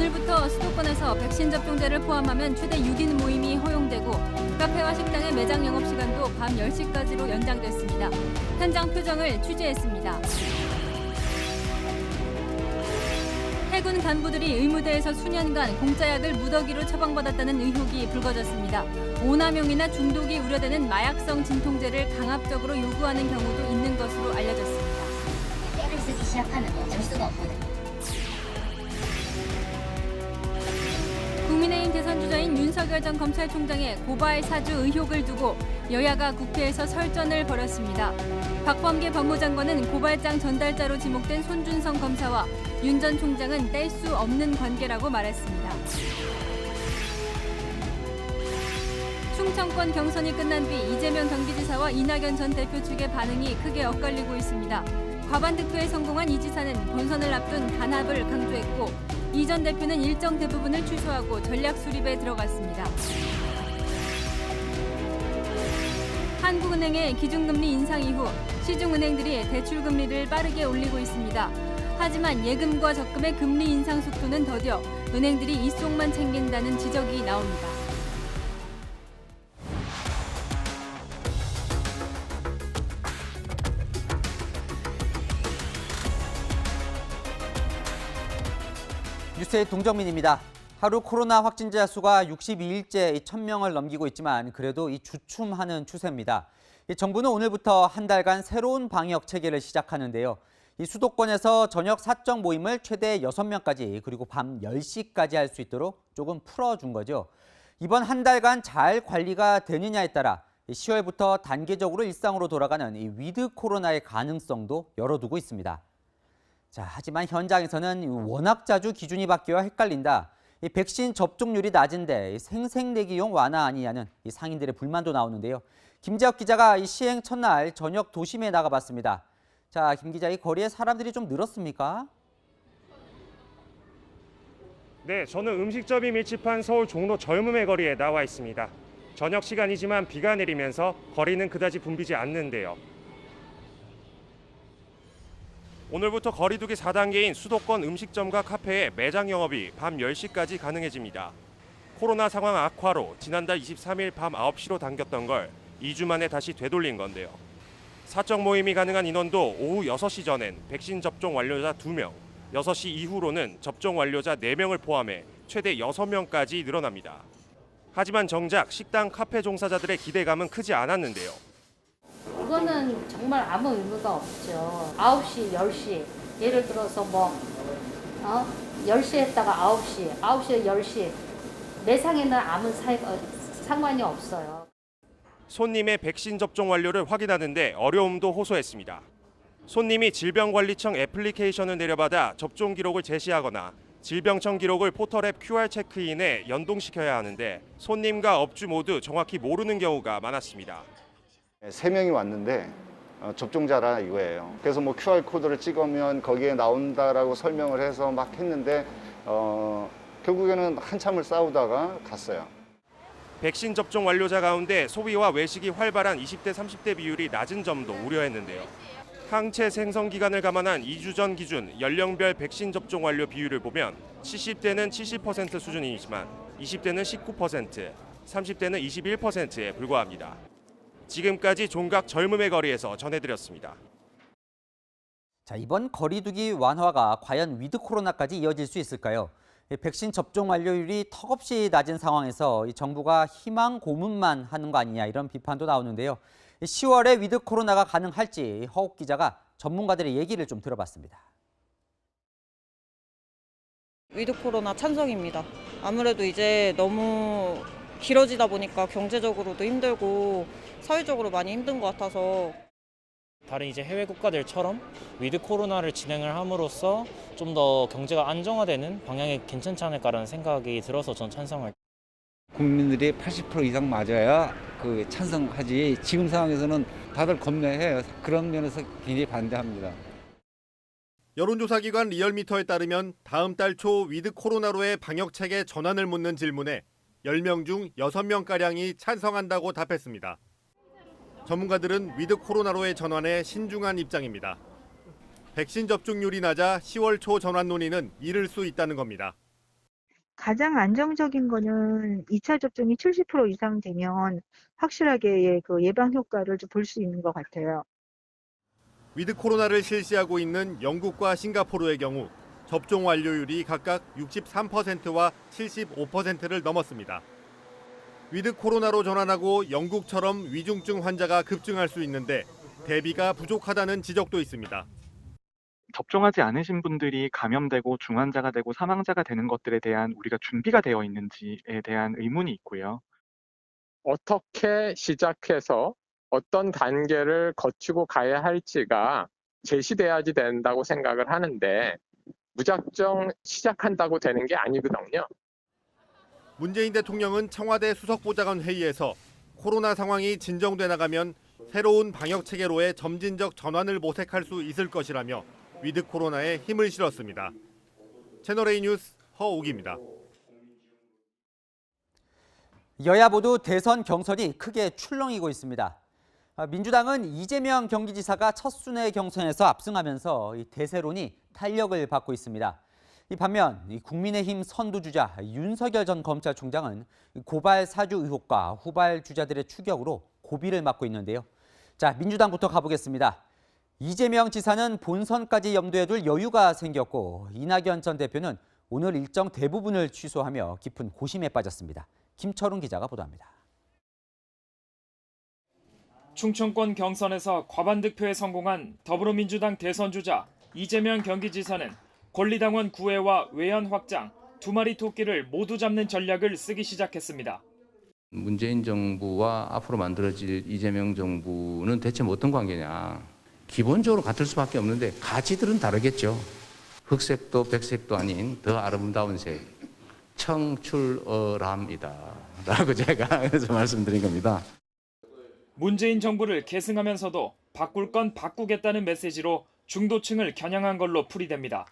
오늘부터 수도권에서 백신 접종자를 포함하면 최대 6인 모임이 허용되고 카페와 식당의 매장 영업시간도 밤 10시까지로 연장됐습니다. 현장 표정을 취재했습니다. 해군 간부들이 의무대에서 수년간 공짜약을 무더기로 처방받았다는 의혹이 불거졌습니다. 오남용이나 중독이 우려되는 마약성 진통제를 강압적으로 요구하는 경우도 있는 것으로 알려졌습니다. 때를 쓰기 시작하면 어쩔 수가 없거든요. 국민의힘 대선 주자인 윤석열 전 검찰총장의 고발 사주 의혹을 두고 여야가 국회에서 설전을 벌였습니다. 박범계 법무장관은 고발장 전달자로 지목된 손준성 검사와 윤 전 총장은 뗄 수 없는 관계라고 말했습니다. 충청권 경선이 끝난 뒤 이재명 경기지사와 이낙연 전 대표 측의 반응이 크게 엇갈리고 있습니다. 과반 득표에 성공한 이 지사는 본선을 앞둔 단합을 강조했고 이 전 대표는 일정 대부분을 취소하고 전략 수립에 들어갔습니다. 한국은행의 기준금리 인상 이후 시중은행들이 대출금리를 빠르게 올리고 있습니다. 하지만 예금과 적금의 금리 인상 속도는 더뎌 은행들이 이 속만 챙긴다는 지적이 나옵니다. 뉴스의 동정민입니다. 하루 코로나 확진자 수가 62일째 1000명을 넘기고 있지만 그래도 이 주춤하는 추세입니다. 정부는 오늘부터 한 달간 새로운 방역 체계를 시작하는데요. 이 수도권에서 저녁 사적 모임을 최대 6명까지 그리고 밤 10시까지 할 수 있도록 조금 풀어준 거죠. 이번 한 달간 잘 관리가 되느냐에 따라 10월부터 단계적으로 일상으로 돌아가는 이 위드 코로나의 가능성도 열어두고 있습니다. 자, 하지만 현장에서는 워낙 자주 기준이 바뀌어 헷갈린다. 이 백신 접종률이 낮은데 생색내기용 완화 아니냐는 이 상인들의 불만도 나오는데요. 김재혁 기자가 이 시행 첫날 저녁 도심에 나가봤습니다. 자, 김 기자, 이 거리에 사람들이 좀 늘었습니까? 네, 저는 음식점이 밀집한 서울 종로 젊음의 거리에 나와 있습니다. 저녁 시간이지만 비가 내리면서 거리는 그다지 붐비지 않는데요. 오늘부터 거리두기 4단계인 수도권 음식점과 카페의 매장 영업이 밤 10시까지 가능해집니다. 코로나 상황 악화로 지난달 23일 밤 9시로 당겼던 걸 2주 만에 다시 되돌린 건데요. 사적 모임이 가능한 인원도 오후 6시 전엔 백신 접종 완료자 2명, 6시 이후로는 접종 완료자 4명을 포함해 최대 6명까지 늘어납니다. 하지만 정작 식당, 카페 종사자들의 기대감은 크지 않았는데요. 그거는 정말 아무 의미가 없죠. 9시, 10시. 예를 들어서 10시에 했다가 9시, 9시에 10시. 매상에는 아무 상관이 없어요. 손님의 백신 접종 완료를 확인하는데 어려움도 호소했습니다. 손님이 질병관리청 애플리케이션을 내려받아 접종 기록을 제시하거나 질병청 기록을 포털앱 QR 체크인에 연동시켜야 하는데 손님과 업주 모두 정확히 모르는 경우가 많았습니다. 3명이 왔는데 접종자라 이거예요. 그래서 뭐 QR코드를 찍으면 거기에 나온다라고 설명을 해서 막 했는데 결국에는 한참을 싸우다가 갔어요. 백신 접종 완료자 가운데 소비와 외식이 활발한 20대, 30대 비율이 낮은 점도 우려했는데요. 항체 생성 기간을 감안한 2주 전 기준 연령별 백신 접종 완료 비율을 보면 70대는 70% 수준이지만 20대는 19%, 30대는 21%에 불과합니다. 지금까지 종각 젊음의 거리에서 전해드렸습니다. 자, 이번 거리두기 완화가 과연 위드 코로나까지 이어질 수 있을까요? 백신 접종 완료율이 턱없이 낮은 상황에서 이 정부가 희망 고문만 하는 거 아니냐 이런 비판도 나오는데요. 10월에 위드 코로나가 가능할지 허욱 기자가 전문가들의 얘기를 좀 들어봤습니다. 위드 코로나 찬성입니다. 아무래도 이제 너무 길어지다 보니까 경제적으로도 힘들고 사회적으로 많이 힘든 것 같아서 다른 이제 해외 국가들처럼 위드 코로나를 진행을 함으로써 좀 더 경제가 안정화되는 방향이 괜찮지 않을까라는 생각이 들어서 전 찬성을. 국민들이 80% 이상 맞아야 찬성하지. 지금 상황에서는 다들 겁내해요. 그런 면에서 굉장히 반대합니다. 여론조사기관 리얼미터에 따르면 다음 달 초 위드 코로나로의 방역체계 전환을 묻는 질문에 10명 중 6명가량이 찬성한다고 답했습니다. 전문가들은 위드 코로나로의 전환에 신중한 입장입니다. 백신 접종률이 낮아 10월 초 전환 논의는 이를 수 있다는 겁니다. 가장 안정적인 거는 2차 접종이 70% 이상 되면 확실하게 그 예방 효과를 좀 볼 수 있는 것 같아요. 위드 코로나를 실시하고 있는 영국과 싱가포르의 경우 접종 완료율이 각각 63%와 75%를 넘었습니다. 위드 코로나로 전환하고 영국처럼 위중증 환자가 급증할 수 있는데 대비가 부족하다는 지적도 있습니다. 접종하지 않으신 분들이 감염되고 중환자가 되고 사망자가 되는 것들에 대한 우리가 준비가 되어 있는지에 대한 의문이 있고요. 어떻게 시작해서 어떤 단계를 거치고 가야 할지가 제시돼야지 된다고 생각을 하는데 무작정 시작한다고 되는 게 아니거든요. 문재인 대통령은 청와대 수석보좌관 회의에서 코로나 상황이 진정돼 나가면 새로운 방역 체계로의 점진적 전환을 모색할 수 있을 것이라며 위드 코로나에 힘을 실었습니다. 채널A 뉴스 허욱입니다. 여야 모두 대선 경선이 크게 출렁이고 있습니다. 민주당은 이재명 경기지사가 첫 순회 경선에서 압승하면서 대세론이 탄력을 받고 있습니다. 반면 국민의힘 선두주자 윤석열 전 검찰총장은 고발 사주 의혹과 후발 주자들의 추격으로 고비를 맞고 있는데요. 자, 민주당부터 가보겠습니다. 이재명 지사는 본선까지 염두에 둘 여유가 생겼고 이낙연 전 대표는 오늘 일정 대부분을 취소하며 깊은 고심에 빠졌습니다. 김철웅 기자가 보도합니다. 충청권 경선에서 과반득표에 성공한 더불어민주당 대선주자 이재명 경기지사는 권리당원 구애와 외연 확장, 두 마리 토끼를 모두 잡는 전략을 쓰기 시작했습니다. 문재인 정부와 앞으로 만들어질 이재명 정부는 대체 어떤 관계냐. 기본적으로 같을 수밖에 없는데 가지들은 다르겠죠. 흑색도 백색도 아닌 더 아름다운 색, 청출어람이다 라고 제가 그래서 말씀드린 겁니다. 문재인 정부를 계승하면서도 바꿀 건 바꾸겠다는 메시지로 중도층을 겨냥한 걸로 풀이됩니다.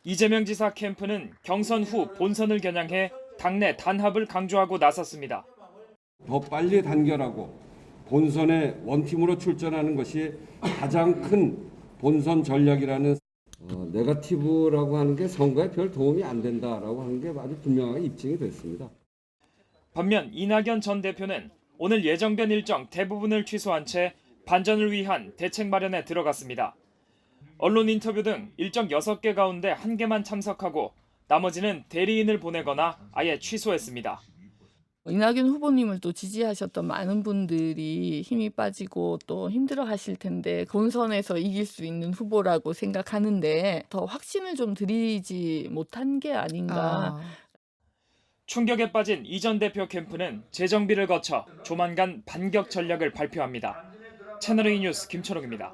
이재명 지사 캠프는 경선 후 본선을 겨냥해 당내 단합을 강조하고 나섰습니다. 더 빨리 단결하고 본선에 원팀으로 출전하는 것이 가장 큰 본선 전략이라는 네거티브라고 하는 게 선거에 별 도움이 안 된다라고 하는 게 아주 분명하게 입증이 됐습니다. 반면 이낙연 전 대표는 오늘 예정된 일정 대부분을 취소한 채 반전을 위한 대책 마련에 들어갔습니다. 언론 인터뷰 등 일정 6개 가운데 1개만 참석하고 나머지는 대리인을 보내거나 아예 취소했습니다. 이낙연 후보님을 또 지지하셨던 많은 분들이 힘이 빠지고 또 힘들어하실 텐데 본선에서 이길 수 있는 후보라고 생각하는데 더 확신을 좀 드리지 못한 게 아닌가. 충격에 빠진 이 전 대표 캠프는 재정비를 거쳐 조만간 반격 전략을 발표합니다. 채널A 뉴스 김철욱입니다.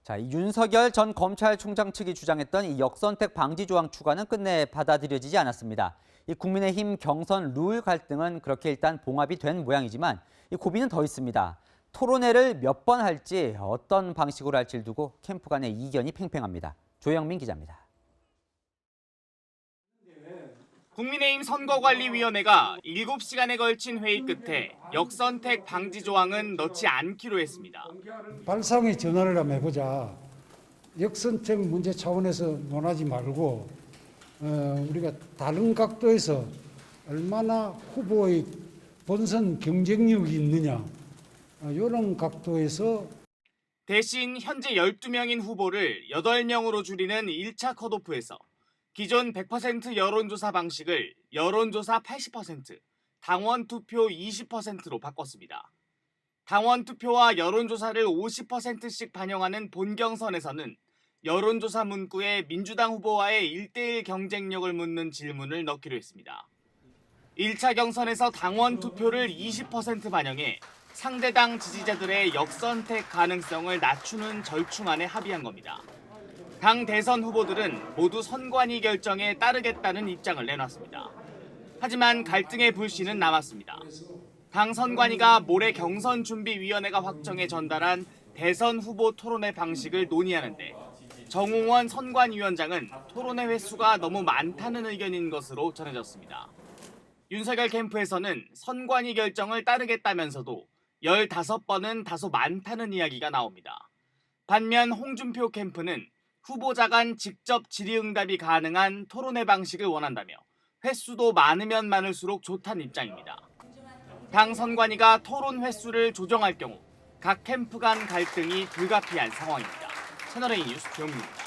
자, 윤석열 전 검찰총장 측이 주장했던 이 역선택 방지 조항 추가는 끝내 받아들여지지 않았습니다. 이 국민의힘 경선 룰 갈등은 그렇게 일단 봉합이 된 모양이지만 이 고비는 더 있습니다. 토론회를 몇 번 할지 어떤 방식으로 할지를 두고 캠프 간의 이견이 팽팽합니다. 조영민 기자입니다. 국민의힘 선거관리위원회가 7시간에 걸친 회의 끝에 역선택 방지 조항은 넣지 않기로 했습니다. 발상의 전환을 한번 해보자. 역선택 문제 차원에서 논하지 말고 우리가 다른 각도에서 얼마나 후보의 본선 경쟁력이 있느냐 이런 각도에서 대신 현재 12명인 후보를 8명으로 줄이는 1차 컷오프에서 기존 100% 여론조사 방식을 여론조사 80%, 당원 투표 20%로 바꿨습니다. 당원 투표와 여론조사를 50%씩 반영하는 본경선에서는 여론조사 문구에 민주당 후보와의 1대1 경쟁력을 묻는 질문을 넣기로 했습니다. 1차 경선에서 당원 투표를 20% 반영해 상대당 지지자들의 역선택 가능성을 낮추는 절충안에 합의한 겁니다. 당 대선 후보들은 모두 선관위 결정에 따르겠다는 입장을 내놨습니다. 하지만 갈등의 불씨는 남았습니다. 당 선관위가 모레 경선준비위원회가 확정해 전달한 대선 후보 토론회 방식을 논의하는데 정홍원 선관위원장은 토론회 횟수가 너무 많다는 의견인 것으로 전해졌습니다. 윤석열 캠프에서는 선관위 결정을 따르겠다면서도 15번은 다소 많다는 이야기가 나옵니다. 반면 홍준표 캠프는 후보자 간 직접 질의응답이 가능한 토론회 방식을 원한다며 횟수도 많으면 많을수록 좋다는 입장입니다. 당 선관위가 토론 횟수를 조정할 경우 각 캠프 간 갈등이 불가피한 상황입니다. 채널A 뉴스 조영민입니다.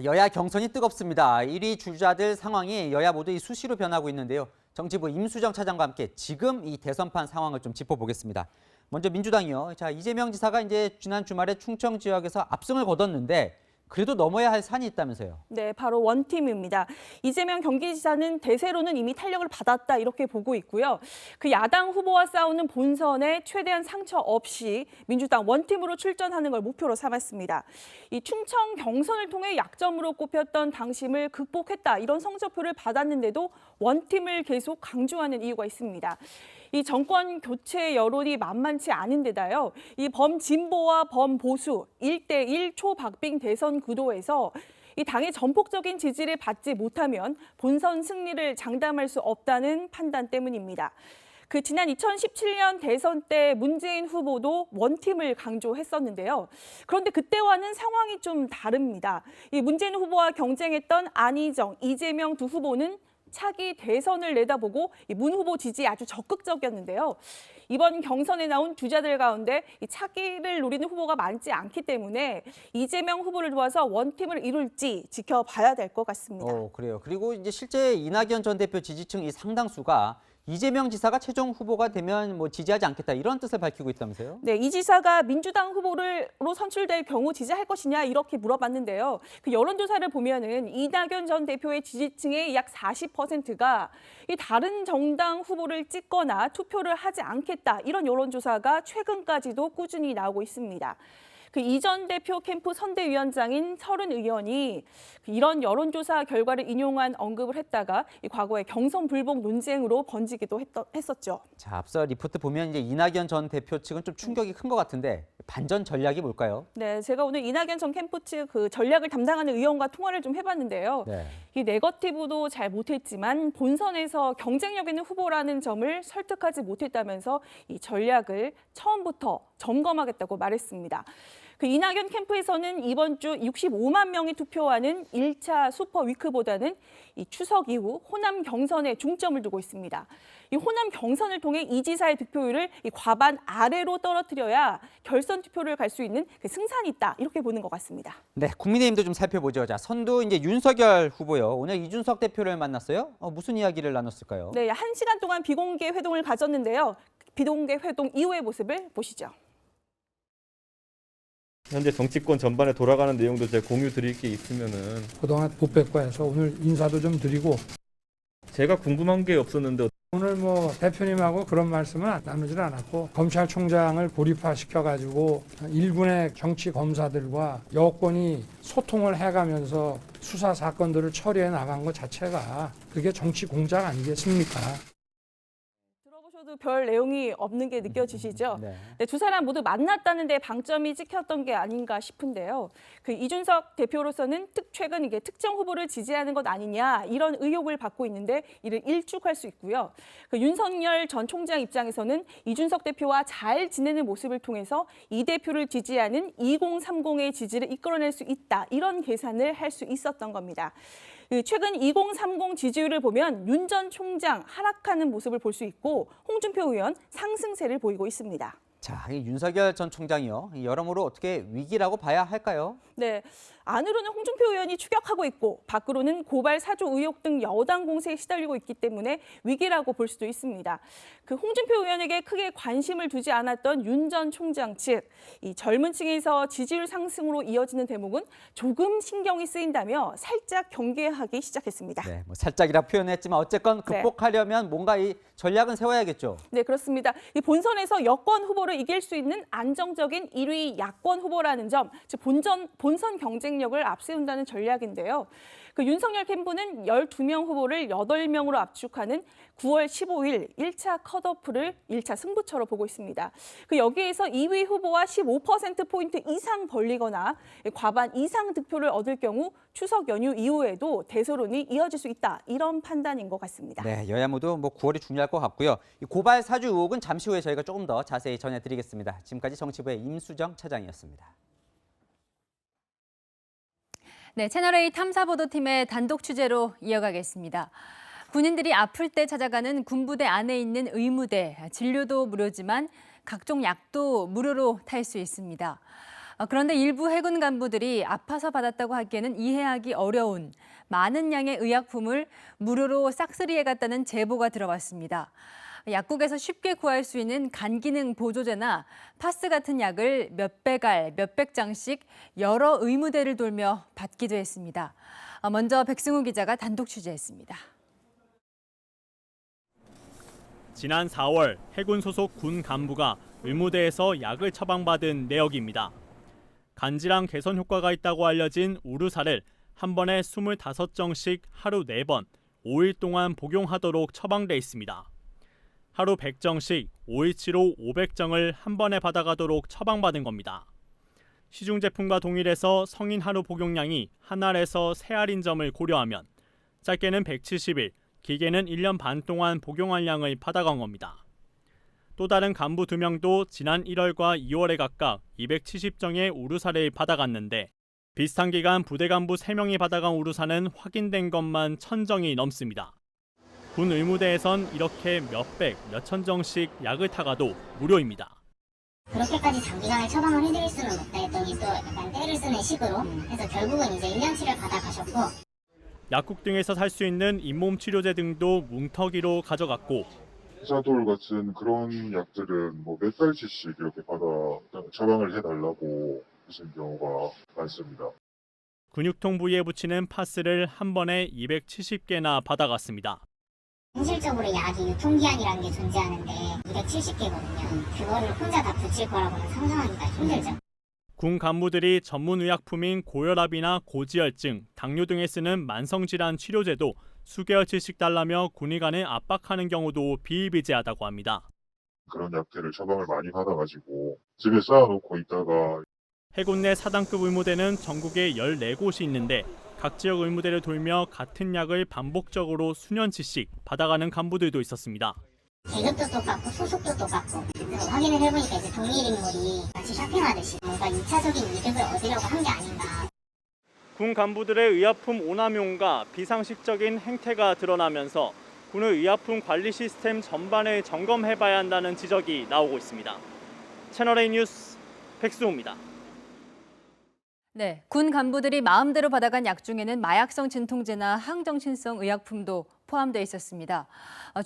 여야 경선이 뜨겁습니다. 1위 주자들 상황이 여야 모두 수시로 변하고 있는데요. 정치부 임수정 차장과 함께 지금 이 대선판 상황을 좀 짚어보겠습니다. 먼저 민주당이요. 자, 이재명 지사가 이제 지난 주말에 충청 지역에서 압승을 거뒀는데 그래도 넘어야 할 산이 있다면서요. 네, 바로 원팀입니다. 이재명 경기지사는 대세로는 이미 탄력을 받았다 이렇게 보고 있고요. 그 야당 후보와 싸우는 본선에 최대한 상처 없이 민주당 원팀으로 출전하는 걸 목표로 삼았습니다. 이 충청 경선을 통해 약점으로 꼽혔던 당심을 극복했다 이런 성적표를 받았는데도 원팀을 계속 강조하는 이유가 있습니다. 이 정권 교체 여론이 만만치 않은 데다요. 이 범진보와 범보수 1대1 초박빙 대선 구도에서 이 당의 전폭적인 지지를 받지 못하면 본선 승리를 장담할 수 없다는 판단 때문입니다. 그 지난 2017년 대선 때 문재인 후보도 원팀을 강조했었는데요. 그런데 그때와는 상황이 좀 다릅니다. 이 문재인 후보와 경쟁했던 안희정, 이재명 두 후보는 차기 대선을 내다보고 문 후보 지지에 아주 적극적이었는데요. 이번 경선에 나온 주자들 가운데 차기를 노리는 후보가 많지 않기 때문에 이재명 후보를 도와서 원팀을 이룰지 지켜봐야 될 것 같습니다. 그래요. 그리고 이제 실제 이낙연 전 대표 지지층 이 상당수가 이재명 지사가 최종 후보가 되면 지지하지 않겠다 이런 뜻을 밝히고 있다면서요? 네, 이 지사가 민주당 후보로 선출될 경우 지지할 것이냐 이렇게 물어봤는데요. 그 여론조사를 보면은 이낙연 전 대표의 지지층의 약 40%가 이 다른 정당 후보를 찍거나 투표를 하지 않겠다 이런 여론조사가 최근까지도 꾸준히 나오고 있습니다. 그 이 전 대표 캠프 선대위원장인 설은 의원이 이런 여론조사 결과를 인용한 언급을 했다가 과거에 경선 불복 논쟁으로 번지기도 했었죠. 자, 앞서 리포트 보면 이제 이낙연 전 대표 측은 좀 충격이 큰 것 같은데 반전 전략이 뭘까요? 네, 제가 오늘 이낙연 전 캠프 측 그 전략을 담당하는 의원과 통화를 좀 해봤는데요. 이 네거티브도 잘 못했지만 본선에서 경쟁력 있는 후보라는 점을 설득하지 못했다면서 이 전략을 처음부터 점검하겠다고 말했습니다. 그 이낙연 캠프에서는 이번 주 65만 명이 투표하는 1차 슈퍼위크보다는 이 추석 이후 호남 경선에 중점을 두고 있습니다. 이 호남 경선을 통해 이 지사의 득표율을 이 과반 아래로 떨어뜨려야 결선 투표를 갈 수 있는 그 승산이 있다 이렇게 보는 것 같습니다. 네, 국민의힘도 좀 살펴보죠. 자, 선두 이제 윤석열 후보요. 오늘 이준석 대표를 만났어요. 무슨 이야기를 나눴을까요? 네, 1시간 동안 비공개 회동을 가졌는데요. 비공개 회동 이후의 모습을 보시죠. 현재 정치권 전반에 돌아가는 내용도 제가 공유 드릴 게 있으면은 그동안 못 뵙고 해서 오늘 인사도 좀 드리고 제가 궁금한 게 없었는데 오늘 대표님하고 그런 말씀은 나누질 않았고 검찰총장을 고립화시켜가지고 일군의 정치 검사들과 여권이 소통을 해가면서 수사 사건들을 처리해 나간 것 자체가 그게 정치 공작 아니겠습니까? 별 내용이 없는 게 느껴지시죠? 네, 두 사람 모두 만났다는 데 방점이 찍혔던 게 아닌가 싶은데요. 그 이준석 대표로서는 최근 이게 특정 후보를 지지하는 것 아니냐 이런 의혹을 받고 있는데 이를 일축할 수 있고요. 그 윤석열 전 총장 입장에서는 이준석 대표와 잘 지내는 모습을 통해서 이 대표를 지지하는 2030의 지지를 이끌어낼 수 있다 이런 계산을 할 수 있었던 겁니다. 최근 2030 지지율을 보면 윤 전 총장 하락하는 모습을 볼 수 있고 홍준표 의원 상승세를 보이고 있습니다. 자, 이 윤석열 전 총장이요. 여러모로 어떻게 위기라고 봐야 할까요? 네, 안으로는 홍준표 의원이 추격하고 있고 밖으로는 고발 사주 의혹 등 여당 공세에 시달리고 있기 때문에 위기라고 볼 수도 있습니다. 그 홍준표 의원에게 크게 관심을 두지 않았던 윤 전 총장 측, 이 젊은 층에서 지지율 상승으로 이어지는 대목은 조금 신경이 쓰인다며 살짝 경계하기 시작했습니다. 네, 살짝이라 표현했지만 어쨌건 극복하려면 뭔가 이 전략은 세워야겠죠. 네, 그렇습니다. 이 본선에서 여권 후보를 이길 수 있는 안정적인 1위 야권 후보라는 점, 즉 본선 경쟁력을 앞세운다는 전략인데요. 그 윤석열 캠프는 12명 후보를 8명으로 압축하는 9월 15일 1차 컷오프를 1차 승부처로 보고 있습니다. 그 여기에서 2위 후보와 15%포인트 이상 벌리거나 과반 이상 득표를 얻을 경우 추석 연휴 이후에도 대세론이 이어질 수 있다. 이런 판단인 것 같습니다. 네, 여야 모두 9월이 중요할 것 같고요. 이 고발 사주 의혹은 잠시 후에 저희가 조금 더 자세히 전해드리겠습니다. 지금까지 정치부의 임수정 차장이었습니다. 네, 채널A 탐사보도팀의 단독 취재로 이어가겠습니다. 군인들이 아플 때 찾아가는 군부대 안에 있는 의무대, 진료도 무료지만 각종 약도 무료로 탈 수 있습니다. 그런데 일부 해군 간부들이 아파서 받았다고 하기에는 이해하기 어려운 많은 양의 의약품을 무료로 싹쓸이해 갔다는 제보가 들어왔습니다. 약국에서 쉽게 구할 수 있는 간 기능 보조제나 파스 같은 약을 몇백 알, 몇백 장씩 여러 의무대를 돌며 받기도 했습니다. 먼저 백승우 기자가 단독 취재했습니다. 지난 4월 해군 소속 군 간부가 의무대에서 약을 처방받은 내역입니다. 간질환 개선 효과가 있다고 알려진 우루사를 한 번에 25정씩 하루 4번, 5일 동안 복용하도록 처방돼 있습니다. 하루 100정씩 5일치로 500정을 한 번에 받아가도록 처방받은 겁니다. 시중 제품과 동일해서 성인 하루 복용량이 한 알에서 3알인 점을 고려하면 짧게는 170일, 길게는 1년 반 동안 복용할 양을 받아간 겁니다. 또 다른 간부 2명도 지난 1월과 2월에 각각 270정의 우루사를 받아갔는데 비슷한 기간 부대 간부 3명이 받아간 우루사는 확인된 것만 1000정이 넘습니다. 군 의무대에선 이렇게 몇백, 몇천 정씩 약을 타가도 무료입니다. 그렇게까지 장기간에 처방을 해드릴 수는 없다 했더니 또 약간 때를 쓰는 식으로 해서 결국은 이제 1년치를 받아가셨고 약국 등에서 살 수 있는 잇몸 치료제 등도 뭉터기로 가져갔고 피사돌 같은 그런 약들은 뭐 몇 달치씩 이렇게 받아 처방을 해달라고 하시는 경우가 많습니다. 근육통 부위에 붙이는 파스를 한 번에 270개나 받아갔습니다. 현실적으로 약이 유통기한이라는 게 존재하는데 270개거든요. 그거를 혼자 다 붙일 거라고는 상상하기가 힘들죠. 군 간부들이 전문 의약품인 고혈압이나 고지혈증, 당뇨 등에 쓰는 만성질환 치료제도 수개월치씩 달라며 군의관을 압박하는 경우도 비일비재하다고 합니다. 그런 약들을 처방을 많이 받아가지고 집에 쌓아놓고 있다가 해군 내 사단급 의무대는 전국에 14곳이 있는데 각 지역 의무대를 돌며 같은 약을 반복적으로 수년치씩 받아가는 간부들도 있었습니다. 계급도 똑같고 소속도 똑같고 확인을 해보니까 이제 동일 인물이 같이 쇼핑하듯이 뭔가 2차적인 이득을 얻으려고 한 게 아닌가. 군 간부들의 의약품 오남용과 비상식적인 행태가 드러나면서 군의 의약품 관리 시스템 전반을 점검해봐야 한다는 지적이 나오고 있습니다. 채널A 뉴스 백수호입니다. 네, 군 간부들이 마음대로 받아간 약 중에는 마약성 진통제나 항정신성 의약품도 포함되어 있었습니다.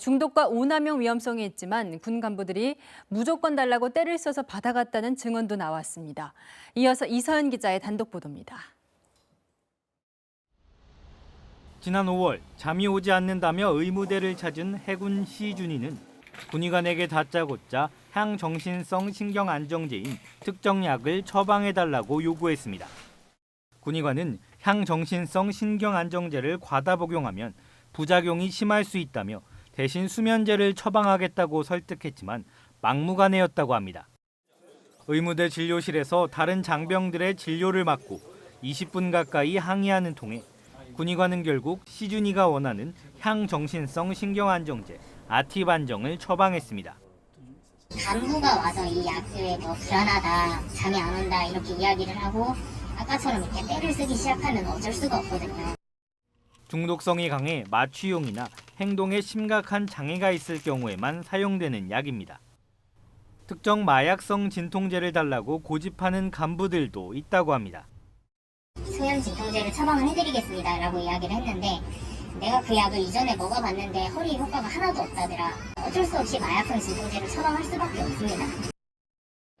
중독과 오남용 위험성이 있지만 군 간부들이 무조건 달라고 떼를 써서 받아갔다는 증언도 나왔습니다. 이어서 이서연 기자의 단독 보도입니다. 지난 5월 잠이 오지 않는다며 의무대를 찾은 해군 시준이는 군의관에게 다짜고짜 향정신성 신경안정제인 특정 약을 처방해달라고 요구했습니다. 군의관은 향정신성 신경안정제를 과다 복용하면 부작용이 심할 수 있다며 대신 수면제를 처방하겠다고 설득했지만 막무가내였다고 합니다. 의무대 진료실에서 다른 장병들의 진료를 막고 20분 가까이 항의하는 통에 군의관은 결국 시준이가 원하는 향정신성 신경안정제 아티반정을 처방했습니다. 간부가 와서 이 약을 뭐 불안하다, 잠이 안 온다 이렇게 이야기를 하고 아까처럼 이렇게 떼를 쓰기 시작하면 어쩔 수가 없거든요. 중독성이 강해 마취용이나 행동에 심각한 장애가 있을 경우에만 사용되는 약입니다. 특정 마약성 진통제를 달라고 고집하는 간부들도 있다고 합니다. 소염 진통제를 처방을 해드리겠습니다라고 이야기를 했는데 내가 그 약을 이전에 먹어봤는데 허리 효과가 하나도 없다더라. 어쩔 수 없이 마약성 진통제를 처방할 수밖에 없습니다.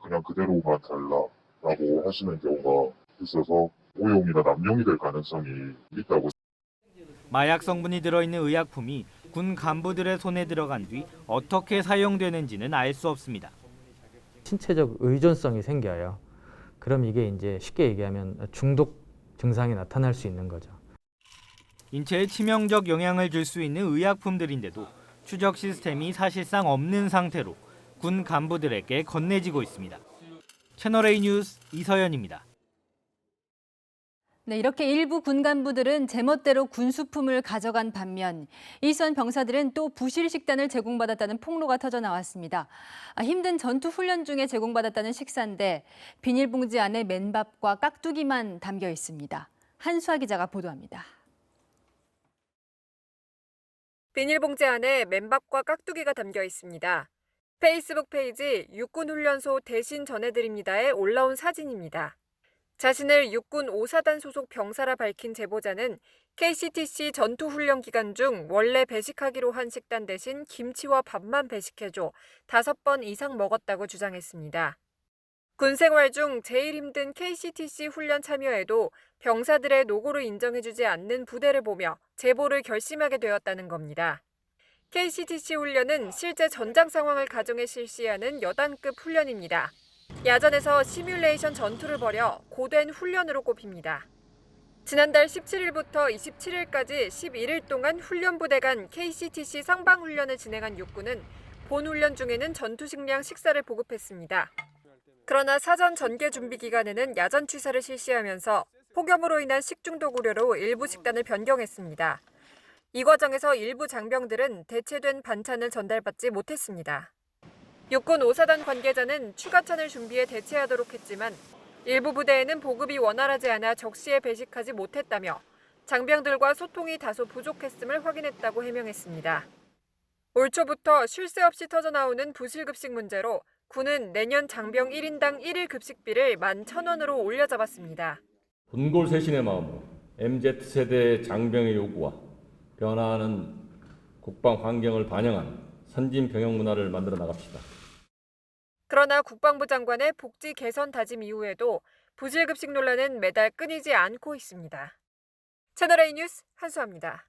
그냥 그대로만 달라라고 하시는 경우가 있어서 오용이나 남용이 될 가능성이 있다고. 마약 성분이 들어있는 의약품이 군 간부들의 손에 들어간 뒤 어떻게 사용되는지는 알 수 없습니다. 신체적 의존성이 생겨요. 그럼 이게 이제 쉽게 얘기하면 중독 증상이 나타날 수 있는 거죠. 인체에 치명적 영향을 줄 수 있는 의약품들인데도 추적 시스템이 사실상 없는 상태로 군 간부들에게 건네지고 있습니다. 채널A 뉴스 이서연입니다. 네, 이렇게 일부 군 간부들은 제멋대로 군수품을 가져간 반면 일선 병사들은 또 부실 식단을 제공받았다는 폭로가 터져 나왔습니다. 힘든 전투 훈련 중에 제공받았다는 식사인데 비닐봉지 안에 맨밥과 깍두기만 담겨 있습니다. 한수아 기자가 보도합니다. 비닐봉지 안에 맨밥과 깍두기가 담겨 있습니다. 페이스북 페이지 육군훈련소 대신 전해드립니다에 올라온 사진입니다. 자신을 육군 5사단 소속 병사라 밝힌 제보자는 KCTC 전투훈련 기간 중 원래 배식하기로 한 식단 대신 김치와 밥만 배식해줘 5번 이상 먹었다고 주장했습니다. 군 생활 중 제일 힘든 KCTC 훈련 참여에도 병사들의 노고를 인정해주지 않는 부대를 보며 제보를 결심하게 되었다는 겁니다. KCTC 훈련은 실제 전장 상황을 가정해 실시하는 여단급 훈련입니다. 야전에서 시뮬레이션 전투를 벌여 고된 훈련으로 꼽힙니다. 지난달 17일부터 27일까지 11일 동안 훈련부대 간 KCTC 상방훈련을 진행한 육군은 본 훈련 중에는 전투식량 식사를 보급했습니다. 그러나 사전 전개 준비 기간에는 야전 취사를 실시하면서 폭염으로 인한 식중독 우려로 일부 식단을 변경했습니다. 이 과정에서 일부 장병들은 대체된 반찬을 전달받지 못했습니다. 육군 5사단 관계자는 추가찬을 준비해 대체하도록 했지만 일부 부대에는 보급이 원활하지 않아 적시에 배식하지 못했다며 장병들과 소통이 다소 부족했음을 확인했다고 해명했습니다. 올 초부터 쉴 새 없이 터져나오는 부실급식 문제로 군은 내년 장병 1인당 1일 급식비를 11,000원으로 올려잡았습니다. 분골쇄신의 마음으로 MZ세대의 장병의 요구와 변화하는 국방 환경을 반영한 선진 병영 문화를 만들어 나갑시다. 그러나 국방부 장관의 복지 개선 다짐 이후에도 부실급식 논란은 매달 끊이지 않고 있습니다. 채널A 뉴스 한수아입니다.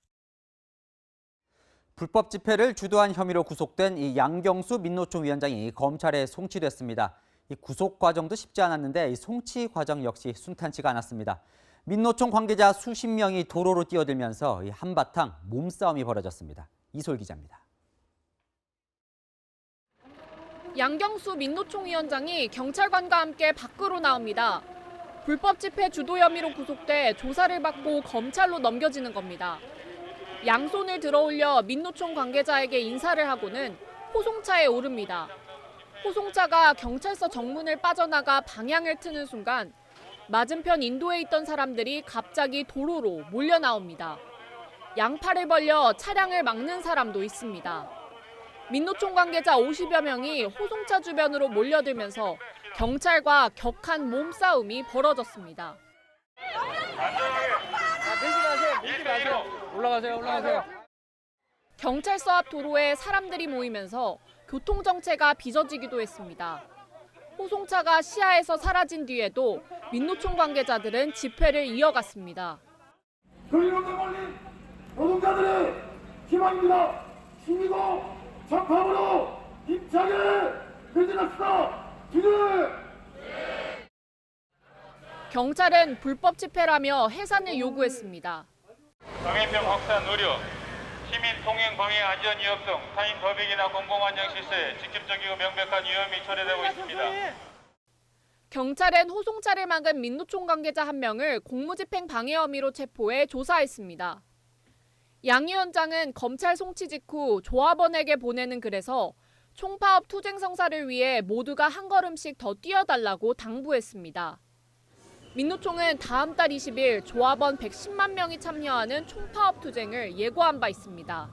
불법 집회를 주도한 혐의로 구속된 이 양경수 민노총 위원장이 검찰에 송치됐습니다. 이 구속 과정도 쉽지 않았는데 이 송치 과정 역시 순탄치가 않았습니다. 민노총 관계자 수십 명이 도로로 뛰어들면서 한바탕 몸싸움이 벌어졌습니다. 이솔 기자입니다. 양경수 민노총 위원장이 경찰관과 함께 밖으로 나옵니다. 불법 집회 주도 혐의로 구속돼 조사를 받고 검찰로 넘겨지는 겁니다. 양손을 들어올려 민노총 관계자에게 인사를 하고는 호송차에 오릅니다. 호송차가 경찰서 정문을 빠져나가 방향을 트는 순간 맞은편 인도에 있던 사람들이 갑자기 도로로 몰려 나옵니다. 양팔을 벌려 차량을 막는 사람도 있습니다. 민노총 관계자 50여 명이 호송차 주변으로 몰려들면서 경찰과 격한 몸싸움이 벌어졌습니다. 올라가세요. 경찰서 앞 도로에 사람들이 모이면서 교통정체가 빚어지기도 했습니다. 호송차가 시야에서 사라진 뒤에도 민노총 관계자들은 집회를 이어갔습니다. 권력에 걸린 노동자들의 희망입니다. 힘이고 적합으로 힘차게 매진합시다. 경찰은 불법 집회라며 해산을 요구했습니다. 병행병 확산 우려, 시민 통행 방해 안전 위협 등 타인 법익이나 공공안녕 실세에 직접적이고 명백한 위험이 초래되고 있습니다. 경찰은 호송차를 막은 민노총 관계자 1명을 공무집행 방해 혐의로 체포해 조사했습니다. 양 위원장은 검찰 송치 직후 조합원에게 보내는 글에서 총파업 투쟁 성사를 위해 모두가 한 걸음씩 더 뛰어달라고 당부했습니다. 민노총은 다음 달 20일 조합원 110만 명이 참여하는 총파업 투쟁을 예고한 바 있습니다.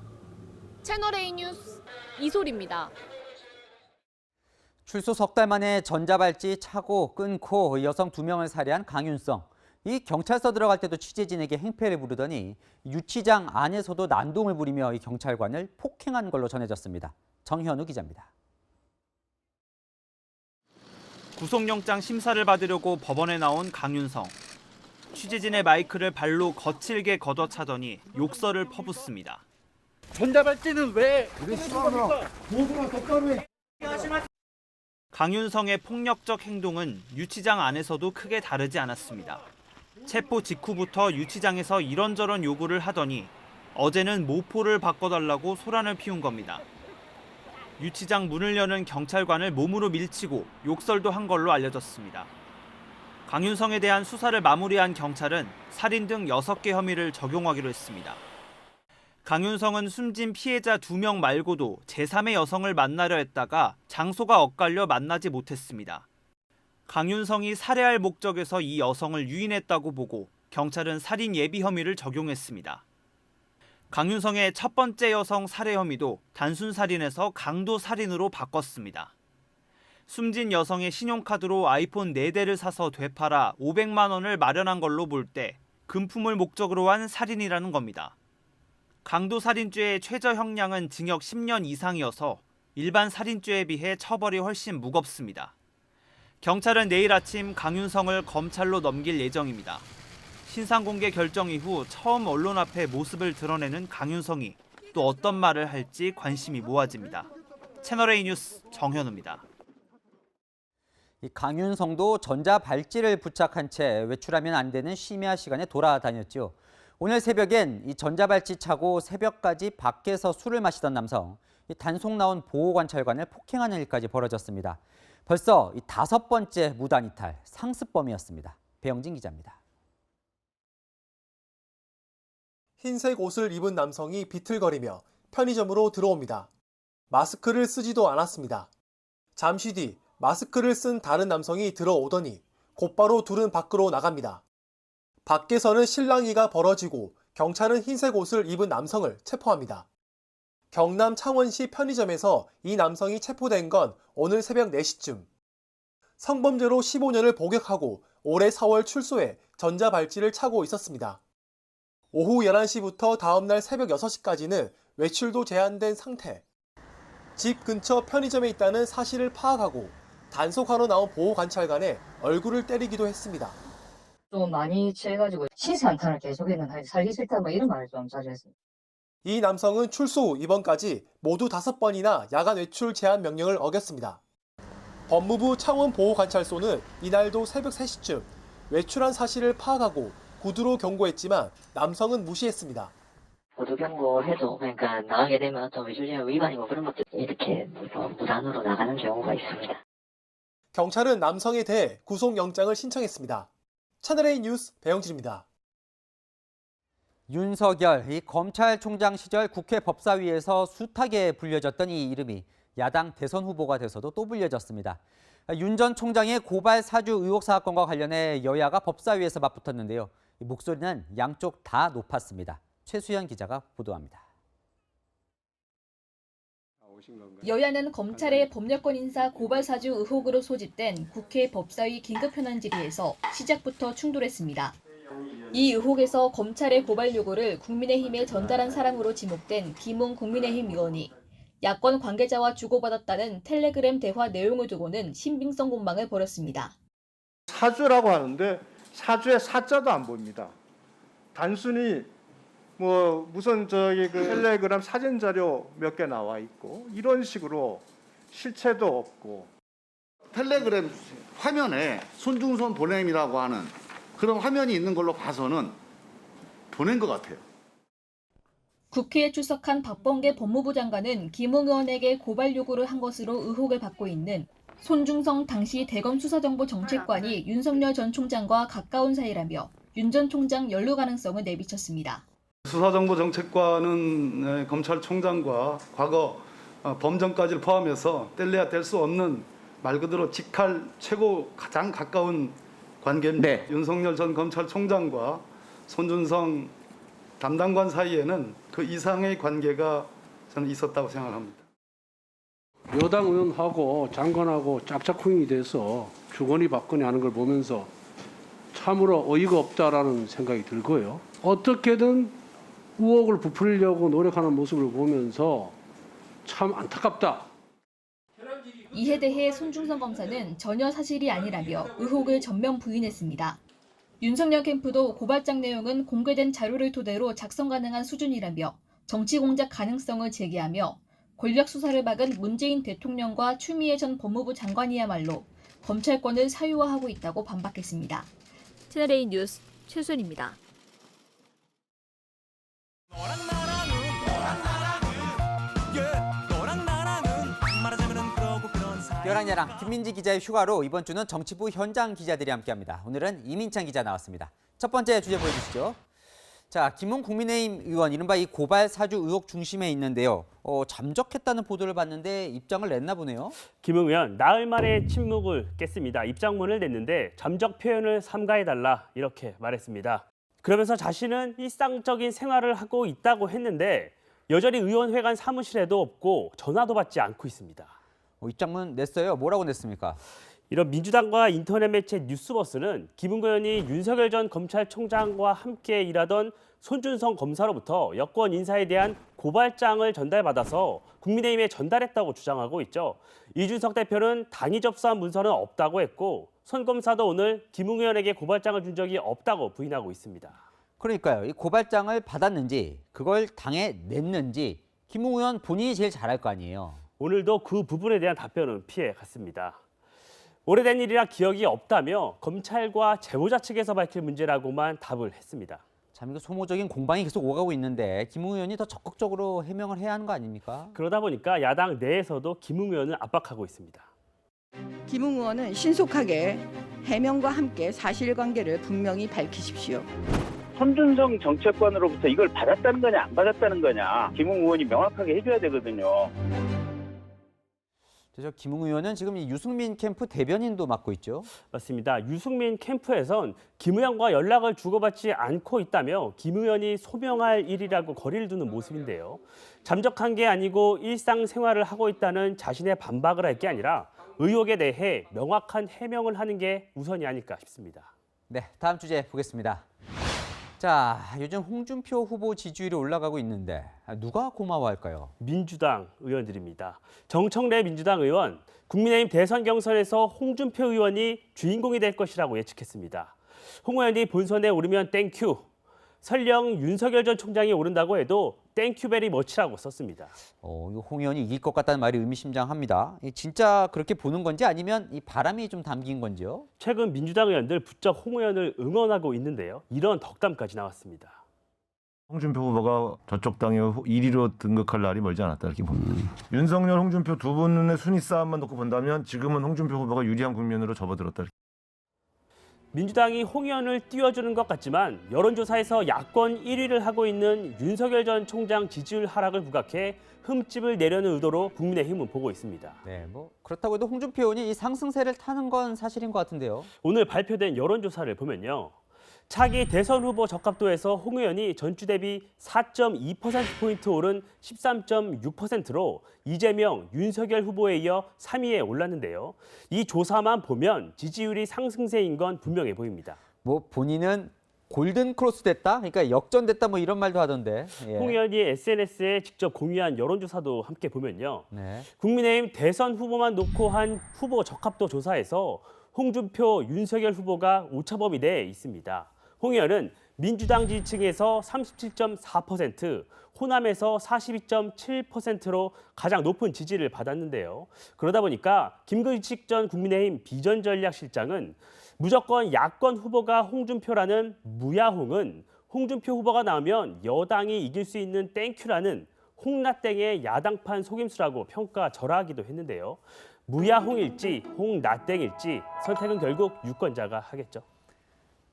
채널A 뉴스 이솔입니다. 출소 석 달 만에 전자발찌 차고 끊고 여성 2명을 살해한 강윤성. 이 경찰서 들어갈 때도 취재진에게 행패를 부르더니 유치장 안에서도 난동을 부리며 이 경찰관을 폭행한 걸로 전해졌습니다. 정현우 기자입니다. 구속영장 심사를 받으려고 법원에 나온 강윤성. 취재진의 마이크를 발로 거칠게 걷어차더니 욕설을 퍼붓습니다. 전자발찌는 왜? 모두가 똑바로 해. 강윤성의 폭력적 행동은 유치장 안에서도 크게 다르지 않았습니다. 체포 직후부터 유치장에서 이런저런 요구를 하더니 어제는 모포를 바꿔달라고 소란을 피운 겁니다. 유치장 문을 여는 경찰관을 몸으로 밀치고 욕설도 한 걸로 알려졌습니다. 강윤성에 대한 수사를 마무리한 경찰은 살인 등 6개 혐의를 적용하기로 했습니다. 강윤성은 숨진 피해자 2명 말고도 제3의 여성을 만나려 했다가 장소가 엇갈려 만나지 못했습니다. 강윤성이 살해할 목적에서 이 여성을 유인했다고 보고 경찰은 살인 예비 혐의를 적용했습니다. 강윤성의 첫 번째 여성 살해 혐의도 단순 살인에서 강도 살인으로 바꿨습니다. 숨진 여성의 신용카드로 아이폰 4대를 사서 되팔아 500만 원을 마련한 걸로 볼 때 금품을 목적으로 한 살인이라는 겁니다. 강도 살인죄의 최저 형량은 징역 10년 이상이어서 일반 살인죄에 비해 처벌이 훨씬 무겁습니다. 경찰은 내일 아침 강윤성을 검찰로 넘길 예정입니다. 신상 공개 결정 이후 처음 언론 앞에 모습을 드러내는 강윤성이 또 어떤 말을 할지 관심이 모아집니다. 채널A 뉴스 정현우입니다. 이 강윤성도 전자발찌를 부착한 채 외출하면 안 되는 심야 시간에 돌아다녔죠. 오늘 새벽엔 이 전자발찌 차고 새벽까지 밖에서 술을 마시던 남성, 이 단속 나온 보호관찰관을 폭행하는 일까지 벌어졌습니다. 벌써 이 5번째 무단 이탈, 상습범이었습니다. 배영진 기자입니다. 흰색 옷을 입은 남성이 비틀거리며 편의점으로 들어옵니다. 마스크를 쓰지도 않았습니다. 잠시 뒤 마스크를 쓴 다른 남성이 들어오더니 곧바로 둘은 밖으로 나갑니다. 밖에서는 실랑이가 벌어지고 경찰은 흰색 옷을 입은 남성을 체포합니다. 경남 창원시 편의점에서 이 남성이 체포된 건 오늘 새벽 4시쯤. 성범죄로 15년을 복역하고 올해 4월 출소해 전자발찌를 차고 있었습니다. 오후 11시부터 다음날 새벽 6시까지는 외출도 제한된 상태. 집 근처 편의점에 있다는 사실을 파악하고 단속하러 나온 보호관찰관에 얼굴을 때리기도 했습니다. 좀 많이 취해가지고 시세 한탄을 계속했는데 살기 싫다 뭐 이런 말을 좀 자주 했습니다. 이 남성은 출소 후 이번까지 모두 5번이나 야간 외출 제한 명령을 어겼습니다. 법무부 창원보호관찰소는 이날도 새벽 3시쯤 외출한 사실을 파악하고 구두로 경고했지만 남성은 무시했습니다. 구두 경고해도 그러니까 나가게 되면 또 외출제한 위반이고 그런 것들 이렇게 무단으로 나가는 경우가 있습니다. 경찰은 남성에 대해 구속영장을 신청했습니다. 채널A 뉴스 배영진입니다. 윤석열, 이 검찰총장 시절 국회 법사위에서 숱하게 불려졌던 이 이름이 야당 대선 후보가 돼서도 또 불려졌습니다. 윤 전 총장의 고발 사주 의혹 사건과 관련해 여야가 법사위에서 맞붙었는데요. 목소리는 양쪽 다 높았습니다. 최수연 기자가 보도합니다. 여야는 검찰의 법률권 인사 고발 사주 의혹으로 소집된 국회 법사위 긴급현안 질의에서 시작부터 충돌했습니다. 이 의혹에서 검찰의 고발 요구를 국민의힘에 전달한 사람으로 지목된 김웅 국민의힘 의원이 야권 관계자와 주고받았다는 텔레그램 대화 내용을 두고는 신빙성 공방을 벌였습니다. 사주라고 하는데 사주에 사자도 안 보입니다. 단순히 무슨 텔레그램 사진 자료 몇 개 나와 있고 이런 식으로 실체도 없고 텔레그램 화면에 손중선 보냄이라고 하는 그런 화면이 있는 걸로 봐서는 보낸 것 같아요. 국회에 출석한 박범계 법무부 장관은 김웅 의원에게 고발 요구를 한 것으로 의혹을 받고 있는 손중성 당시 대검 수사정보정책관이 윤석열 전 총장과 가까운 사이라며 윤 전 총장 연루 가능성을 내비쳤습니다. 수사정보정책관은 검찰총장과 과거 범정까지를 포함해서 뗄래야 뗄 수 없는 말 그대로 직할 최고 가장 가까운 관계입니다. 네. 윤석열 전 검찰총장과 손준성 담당관 사이에는 그 이상의 관계가 저는 있었다고 생각합니다. 여당 의원하고 장관하고 짝짝꿍이 돼서 주거니 받거니 하는 걸 보면서 참으로 어이가 없다라는 생각이 들고요. 어떻게든 의혹을 부풀려고 노력하는 모습을 보면서 참 안타깝다. 이에 대해 손중성 검사는 전혀 사실이 아니라며 의혹을 전면 부인했습니다. 윤석열 캠프도 고발장 내용은 공개된 자료를 토대로 작성 가능한 수준이라며 정치 공작 가능성을 제기하며 권력 수사를 막은 문재인 대통령과 추미애 전 법무부 장관이야말로 검찰권을 사유화하고 있다고 반박했습니다. 채널A 뉴스 최수연입니다. 여랑야랑 김민지 기자의 휴가로 이번 주는 정치부 현장 기자들이 함께합니다. 오늘은 이민찬 기자 나왔습니다. 첫 번째 주제 보여주시죠. 자, 김웅 국민의힘 의원, 이른바 이 고발 사주 의혹 중심에 있는데요. 잠적했다는 보도를 봤는데 입장을 냈나 보네요. 김웅 의원, 나흘 만에 침묵을 깼습니다. 입장문을 냈는데 잠적 표현을 삼가해달라 이렇게 말했습니다. 그러면서 자신은 일상적인 생활을 하고 있다고 했는데 여전히 의원회관 사무실에도 없고 전화도 받지 않고 있습니다. 입장문 냈어요. 뭐라고 냈습니까? 이런 민주당과 인터넷 매체 뉴스버스는 김웅 의원이 윤석열 전 검찰총장과 함께 일하던 손준성 검사로부터 여권 인사에 대한 고발장을 전달받아서 국민의힘에 전달했다고 주장하고 있죠. 이준석 대표는 당이 접수한 문서는 없다고 했고 손 검사도 오늘 김웅 의원에게 고발장을 준 적이 없다고 부인하고 있습니다. 그러니까요. 이 고발장을 받았는지 그걸 당에 냈는지 김웅 의원 본인이 제일 잘 알 거 아니에요. 오늘도 그 부분에 대한 답변은 피해 갔습니다. 오래된 일이라 기억이 없다며 검찰과 제보자 측에서 밝힐 문제라고만 답을 했습니다. 참 이거 소모적인 공방이 계속 오가고 있는데 김웅 의원이 더 적극적으로 해명을 해야 하는 거 아닙니까? 그러다 보니까 야당 내에서도 김웅 의원을 압박하고 있습니다. 김웅 의원은 신속하게 해명과 함께 사실관계를 분명히 밝히십시오. 손준성 정책관으로부터 이걸 받았다는 거냐 안 받았다는 거냐 김웅 의원이 명확하게 해줘야 되거든요. 저 김웅 의원은 지금 이 유승민 캠프 대변인도 맡고 있죠. 맞습니다. 유승민 캠프에선 김 의원과 연락을 주고받지 않고 있다며 김 의원이 소명할 일이라고 거리를 두는 모습인데요. 잠적한 게 아니고 일상생활을 하고 있다는 자신의 반박을 할 게 아니라 의혹에 대해 명확한 해명을 하는 게 우선이 아닐까 싶습니다. 네, 다음 주제 보겠습니다. 자, 요즘 홍준표 후보 지지율이 올라가고 있는데 누가 고마워할까요? 민주당 의원들입니다. 정청래 민주당 의원, 국민의힘 대선 경선에서 홍준표 의원이 주인공이 될 것이라고 예측했습니다. 홍 의원이 본선에 오르면 땡큐, 설령 윤석열 전 총장이 오른다고 해도 땡큐 베리 머치라고 썼습니다. 이거 홍 의원이 이길 것 같다는 말이 의미심장합니다. 진짜 그렇게 보는 건지 아니면 이 바람이 좀 담긴 건지요? 최근 민주당 의원들 부쩍 홍 의원을 응원하고 있는데요. 이런 덕담까지 나왔습니다. 홍준표 후보가 저쪽 당의 1위로 등극할 날이 멀지 않았다 이렇게 봅니다. 윤석열, 홍준표 두 분의 순위 싸움만 놓고 본다면 지금은 홍준표 후보가 유리한 국면으로 접어들었다. 민주당이 홍 의원을 띄워주는 것 같지만 여론조사에서 야권 1위를 하고 있는 윤석열 전 총장 지지율 하락을 부각해 흠집을 내려는 의도로 국민의힘은 보고 있습니다. 네, 그렇다고 해도 홍준표 의원이 이 상승세를 타는 건 사실인 것 같은데요. 오늘 발표된 여론조사를 보면요. 차기 대선 후보 적합도에서 홍 의원이 전주 대비 4.2%포인트 오른 13.6%로 이재명, 윤석열 후보에 이어 3위에 올랐는데요. 이 조사만 보면 지지율이 상승세인 건 분명해 보입니다. 본인은 골든 크로스 됐다? 그러니까 역전됐다 이런 말도 하던데. 예. 홍 의원이 SNS에 직접 공유한 여론조사도 함께 보면요. 네. 국민의힘 대선 후보만 놓고 한 후보 적합도 조사에서 홍준표, 윤석열 후보가 오차범위 내에 있습니다. 홍 의원은 민주당 지지층에서 37.4%, 호남에서 42.7%로 가장 높은 지지를 받았는데요. 그러다 보니까 김근식 전 국민의힘 비전전략실장은 무조건 야권 후보가 홍준표라는 무야홍은 홍준표 후보가 나오면 여당이 이길 수 있는 땡큐라는 홍나땡의 야당판 속임수라고 평가절하하기도 했는데요. 무야홍일지 홍나땡일지 선택은 결국 유권자가 하겠죠.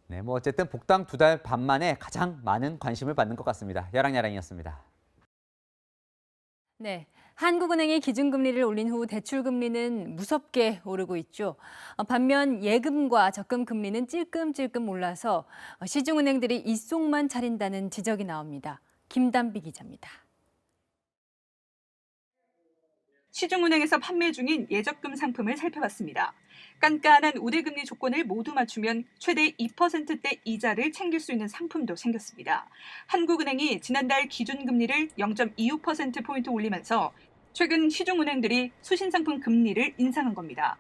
네, 어쨌든 복당 2달 반 만에 가장 많은 관심을 받는 것 같습니다. 야랑야랑이었습니다. 네, 한국은행이 기준금리를 올린 후 대출금리는 무섭게 오르고 있죠. 반면 예금과 적금금리는 찔끔찔끔 올라서 시중은행들이 입속만 차린다는 지적이 나옵니다. 김단비 기자입니다. 시중은행에서 판매 중인 예적금 상품을 살펴봤습니다. 깐깐한 우대금리 조건을 모두 맞추면 최대 2%대 이자를 챙길 수 있는 상품도 생겼습니다. 한국은행이 지난달 기준금리를 0.25%포인트 올리면서 최근 시중은행들이 수신상품 금리를 인상한 겁니다.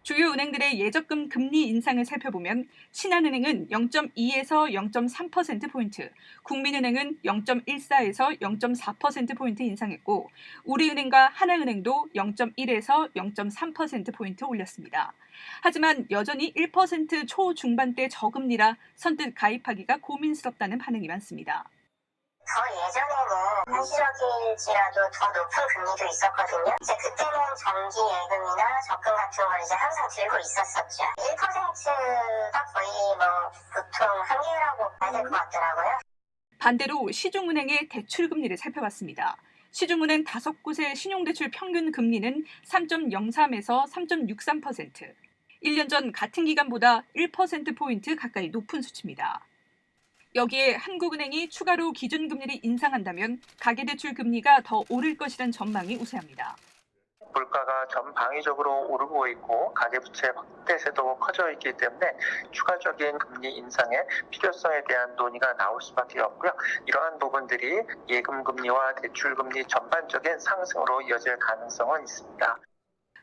주요 은행들의 예적금 금리 인상을 살펴보면 신한은행은 0.2에서 0.3%포인트, 국민은행은 0.14에서 0.4%포인트 인상했고 우리은행과 하나은행도 0.1에서 0.3%포인트 올렸습니다. 하지만 여전히 1% 초중반대 저금리라 선뜻 가입하기가 고민스럽다는 반응이 많습니다. 더 예전에는 한시적일지라도 더 높은 금리도 있었거든요. 이제 그때는 정기 예금이나 적금 같은 걸 이제 항상 들고 있었었죠. 1%가 거의 보통 한계라고 봐야 될 것 같더라고요. 반대로 시중은행의 대출금리를 살펴봤습니다. 시중은행 5곳의 신용대출 평균 금리는 3.03에서 3.63%. 1년 전 같은 기간보다 1%포인트 가까이 높은 수치입니다. 여기에 한국은행이 추가로 기준금리를 인상한다면 가계대출 금리가 더 오를 것이란 전망이 우세합니다. 물가가 전방위적으로 오르고 있고 가계부채 확대세도 커져 있기 때문에 추가적인 금리 인상의 필요성에 대한 논의가 나올 수밖에 없고요. 이러한 부분들이 예금금리와 대출금리 전반적인 상승으로 이어질 가능성은 있습니다.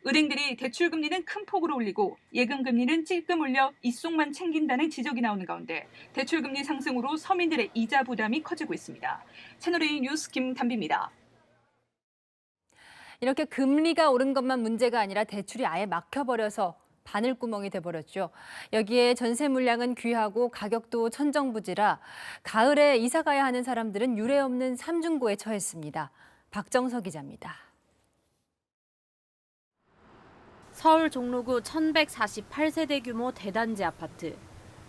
은행들이 대출금리는 큰 폭으로 올리고 예금금리는 찔끔 올려 이속만 챙긴다는 지적이 나오는 가운데 대출금리 상승으로 서민들의 이자 부담이 커지고 있습니다. 채널A 뉴스 김담비입니다. 이렇게 금리가 오른 것만 문제가 아니라 대출이 아예 막혀버려서 바늘구멍이 돼버렸죠. 여기에 전세 물량은 귀하고 가격도 천정부지라 가을에 이사 가야 하는 사람들은 유례없는 삼중고에 처했습니다. 박정석 기자입니다. 서울 종로구 1148세대 규모 대단지 아파트.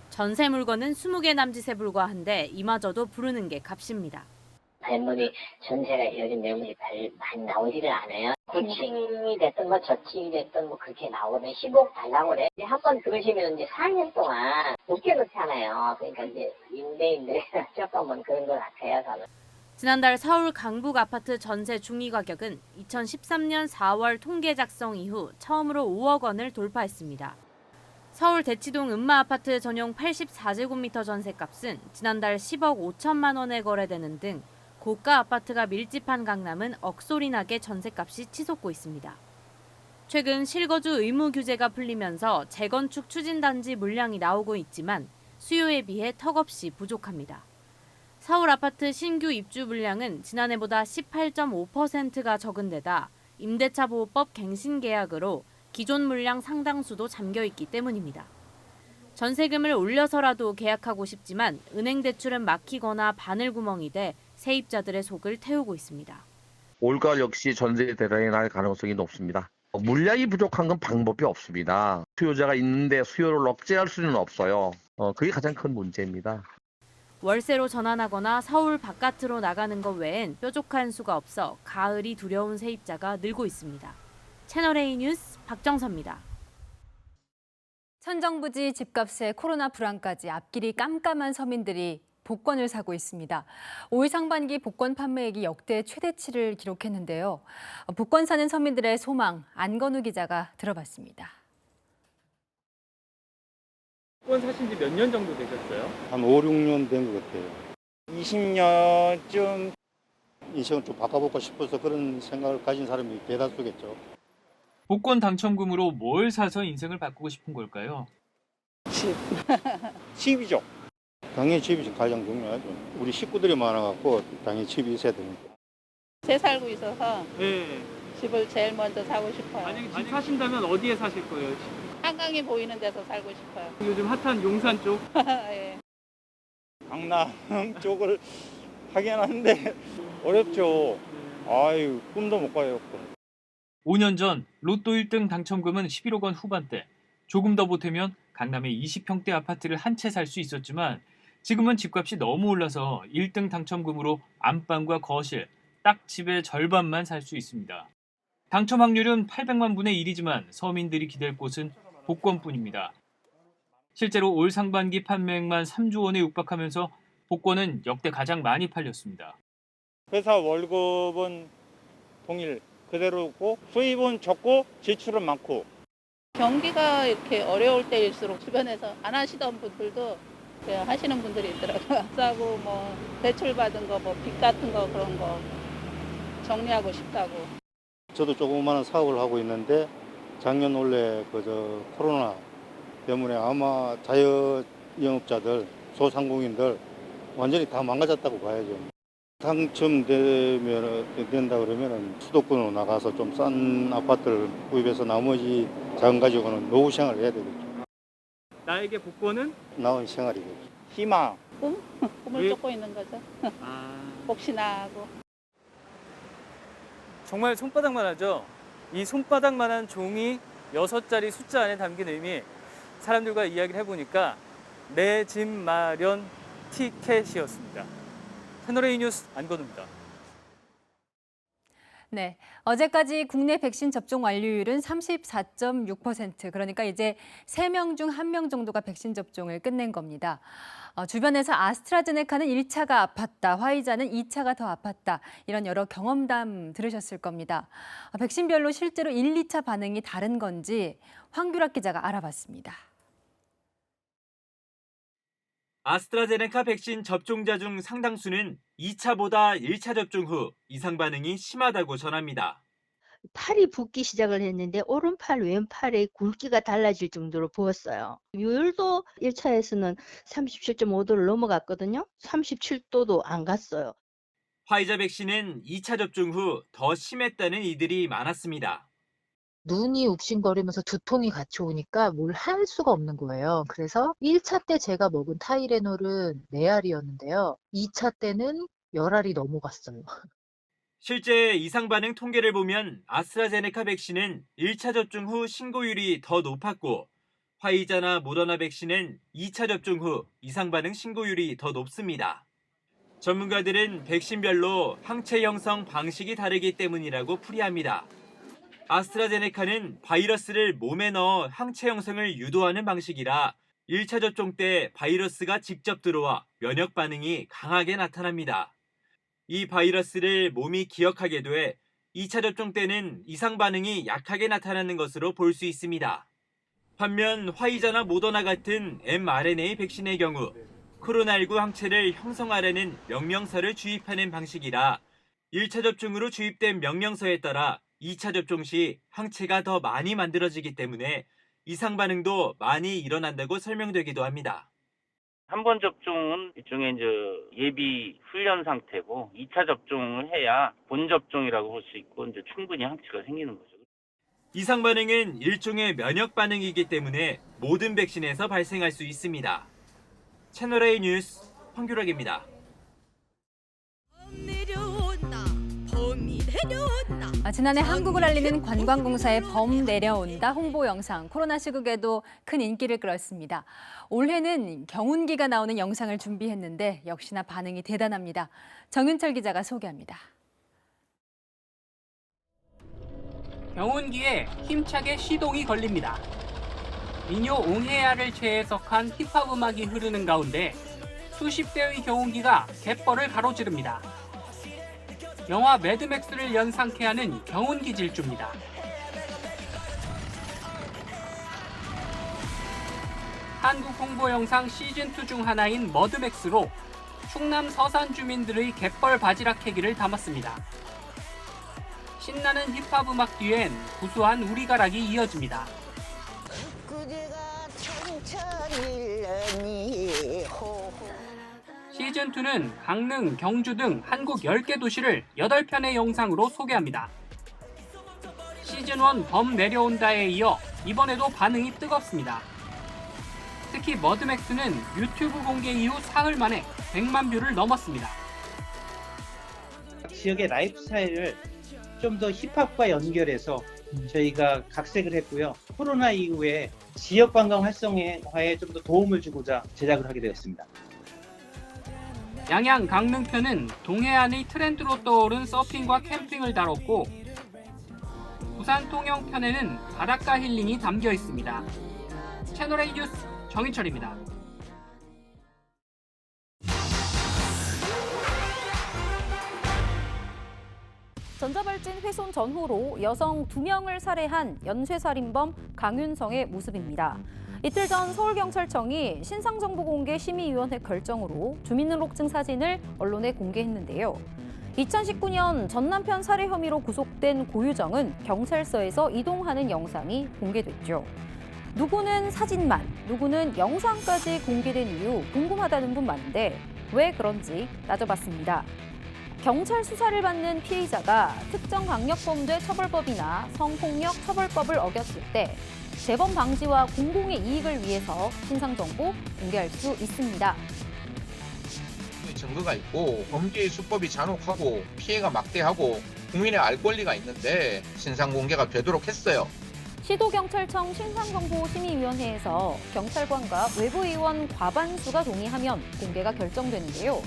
전세 물건은 20개 남짓에 불과한데 이마저도 부르는 게 값입니다. 매물이 전세가 요즘 매물이 많이 나오지를 않아요. 9층이 됐든 뭐 저층이 됐든 뭐 그렇게 나오면 15억 달라고 그래. 한 번 들으시면 이제 4년 동안 묶여놓잖아요. 그러니까 이제 임대인들이 조금은 그런 것 같아요, 저는. 지난달 서울 강북 아파트 전세 중위 가격은 2013년 4월 통계 작성 이후 처음으로 5억 원을 돌파했습니다. 서울 대치동 은마 아파트 전용 84제곱미터 전세값은 지난달 10억 5천만 원에 거래되는 등 고가 아파트가 밀집한 강남은 억소리나게 전세값이 치솟고 있습니다. 최근 실거주 의무 규제가 풀리면서 재건축 추진단지 물량이 나오고 있지만 수요에 비해 턱없이 부족합니다. 서울 아파트 신규 입주 물량은 지난해보다 18.5%가 적은 데다 임대차 보호법 갱신 계약으로 기존 물량 상당수도 잠겨있기 때문입니다. 전세금을 올려서라도 계약하고 싶지만 은행 대출은 막히거나 바늘구멍이 돼 세입자들의 속을 태우고 있습니다. 올가을 역시 전세 대란이 날 가능성이 높습니다. 물량이 부족한 건 방법이 없습니다. 수요자가 있는데 수요를 억제할 수는 없어요. 그게 가장 큰 문제입니다. 월세로 전환하거나 서울 바깥으로 나가는 것 외엔 뾰족한 수가 없어 가을이 두려운 세입자가 늘고 있습니다. 채널A 뉴스 박정서입니다. 천정부지 집값에 코로나 불안까지 앞길이 깜깜한 서민들이 복권을 사고 있습니다. 5일 상반기 복권 판매액이 역대 최대치를 기록했는데요. 복권 사는 서민들의 소망, 안건우 기자가 들어봤습니다. 복권 사신 지 몇 년 정도 되셨어요? 한 5, 6년 된 것 같아요. 20년쯤 인생을 좀 바꿔볼까 싶어서 그런 생각을 가진 사람이 대다수겠죠. 복권 당첨금으로 뭘 사서 인생을 바꾸고 싶은 걸까요? 집. 집이죠. 당연히 집이 가장 중요하죠. 우리 식구들이 많아갖고 당연히 집이 있어야 되니까. 새 살고 있어서 네. 집을 제일 먼저 사고 싶어요. 만약에 집 사신다면 어디에 사실 거예요? 한강이 보이는 데서 살고 싶어요. 요즘 핫한 용산 쪽? 예. 강남 쪽을 하긴 하는데 어렵죠. 아유, 꿈도 못 꿔요. 5년 전 로또 1등 당첨금은 11억 원 후반대. 조금 더 보태면 강남의 20평대 아파트를 한 채 살 수 있었지만 지금은 집값이 너무 올라서 1등 당첨금으로 안방과 거실, 딱 집의 절반만 살 수 있습니다. 당첨 확률은 800만 분의 1이지만 서민들이 기댈 곳은 복권뿐입니다. 실제로 올 상반기 판매액만 3조 원에 육박하면서 복권은 역대 가장 많이 팔렸습니다. 회사 월급은 동일 그대로고 수입은 적고 지출은 많고. 경기가 이렇게 어려울 때일수록 주변에서 안 하시던 분들도 하시는 분들이 있더라고요. 싸고 뭐 대출 받은 거, 뭐 빚 같은 거 그런 거 정리하고 싶다고. 저도 조그마한 사업을 하고 있는데 작년 원래 코로나 때문에 아마 자영업자들, 소상공인들 완전히 다 망가졌다고 봐야죠. 당첨된다 그러면 수도권으로 나가서 좀 싼 아파트를 구입해서 나머지 자금 가지고는 노후 생활을 해야 되겠죠. 나에게 복권은? 나은 생활이겠죠. 희망. 꿈을 쫓고 있는 거죠. 혹시나 하고. 정말 손바닥만 하죠. 이 손바닥만한 종이 6자리 숫자 안에 담긴 의미, 사람들과 이야기를 해보니까 내 집 마련 티켓이었습니다. 채널A 뉴스 안건우입니다. 네, 어제까지 국내 백신 접종 완료율은 34.6%. 그러니까 이제 3명 중 1명 정도가 백신 접종을 끝낸 겁니다. 주변에서 아스트라제네카는 1차가 아팠다, 화이자는 2차가 더 아팠다. 이런 여러 경험담 들으셨을 겁니다. 백신별로 실제로 1, 2차 반응이 다른 건지 황규락 기자가 알아봤습니다. 아스트라제네카 백신 접종자 중 상당수는 2차보다 1차 접종 후 이상 반응이 심하다고 전합니다. 팔이 붓기 시작을 했는데 오른팔, 왼팔의 굵기가 달라질 정도로 부었어요. 요율도 1차에서는 37.5도를 넘어갔거든요. 37도도 안 갔어요. 화이자 백신은 2차 접종 후 더 심했다는 이들이 많았습니다. 눈이 욱신거리면서 두통이 같이 오니까 뭘 할 수가 없는 거예요. 그래서 1차 때 제가 먹은 타이레놀은 4알이었는데요. 2차 때는 10알이 넘어갔어요. 실제 이상 반응 통계를 보면 아스트라제네카 백신은 1차 접종 후 신고율이 더 높았고 화이자나 모더나 백신은 2차 접종 후 이상 반응 신고율이 더 높습니다. 전문가들은 백신별로 항체 형성 방식이 다르기 때문이라고 풀이합니다. 아스트라제네카는 바이러스를 몸에 넣어 항체 형성을 유도하는 방식이라 1차 접종 때 바이러스가 직접 들어와 면역 반응이 강하게 나타납니다. 이 바이러스를 몸이 기억하게 돼 2차 접종 때는 이상 반응이 약하게 나타나는 것으로 볼 수 있습니다. 반면 화이자나 모더나 같은 mRNA 백신의 경우 코로나19 항체를 형성하려는 명령서를 주입하는 방식이라 1차 접종으로 주입된 명령서에 따라 2차 접종 시 항체가 더 많이 만들어지기 때문에 이상 반응도 많이 일어난다고 설명되기도 합니다. 한 번 접종은 일종의 이제 예비 훈련 상태고 2차 접종을 해야 본 접종이라고 볼 수 있고 이제 충분히 항체가 생기는 거죠. 이상 반응은 일종의 면역 반응이기 때문에 모든 백신에서 발생할 수 있습니다. 채널A 뉴스 황규락입니다. 지난해 한국을 알리는 관광공사의 범 내려온다 홍보 영상, 코로나 시국에도 큰 인기를 끌었습니다. 올해는 경운기가 나오는 영상을 준비했는데 역시나 반응이 대단합니다. 정윤철 기자가 소개합니다. 경운기에 힘차게 시동이 걸립니다. 민요 옹해야를 재해석한 힙합 음악이 흐르는 가운데 수십 대의 경운기가 갯벌을 가로지릅니다. 영화 매드맥스를 연상케 하는 경운기 질주입니다. 한국 홍보 영상 시즌2 중 하나인 머드맥스로 충남 서산 주민들의 갯벌 바지락 캐기를 담았습니다. 신나는 힙합 음악 뒤엔 구수한 우리가락이 이어집니다. 시즌2는 강릉, 경주 등 한국 10개 도시를 8편의 영상으로 소개합니다. 시즌1 범 내려온다에 이어 이번에도 반응이 뜨겁습니다. 특히 머드맥스는 유튜브 공개 이후 사흘 만에 100만 뷰를 넘었습니다. 지역의 라이프 스타일을 좀 더 힙합과 연결해서 저희가 각색을 했고요. 코로나 이후에 지역 관광 활성화에 좀 더 도움을 주고자 제작을 하게 되었습니다. 양양 강릉편은 동해안의 트렌드로 떠오른 서핑과 캠핑을 다뤘고 부산 통영편에는 바닷가 힐링이 담겨 있습니다. 채널A 뉴스 정인철입니다. 전자발찌 훼손 전후로 여성 2명을 살해한 연쇄살인범 강윤성의 모습입니다. 이틀 전 서울경찰청이 신상정보공개심의위원회 결정으로 주민등록증 사진을 언론에 공개했는데요. 2019년 전 남편 살해 혐의로 구속된 고유정은 경찰서에서 이동하는 영상이 공개됐죠. 누구는 사진만, 누구는 영상까지 공개된 이유 궁금하다는 분 많은데 왜 그런지 따져봤습니다. 경찰 수사를 받는 피해자가 특정 강력범죄 처벌법이나 성폭력 처벌법을 어겼을 때 재범 방지와 공공의 이익을 위해서 신상정보 공개할 수 있습니다. 증거가 있고 범죄의 수법이 잔혹하고 피해가 막대하고 국민의 알 권리가 있는데 신상 공개가 되도록 했어요. 시도경찰청 신상정보심의위원회에서 경찰관과 외부의원 과반수가 동의하면 공개가 결정되는데요.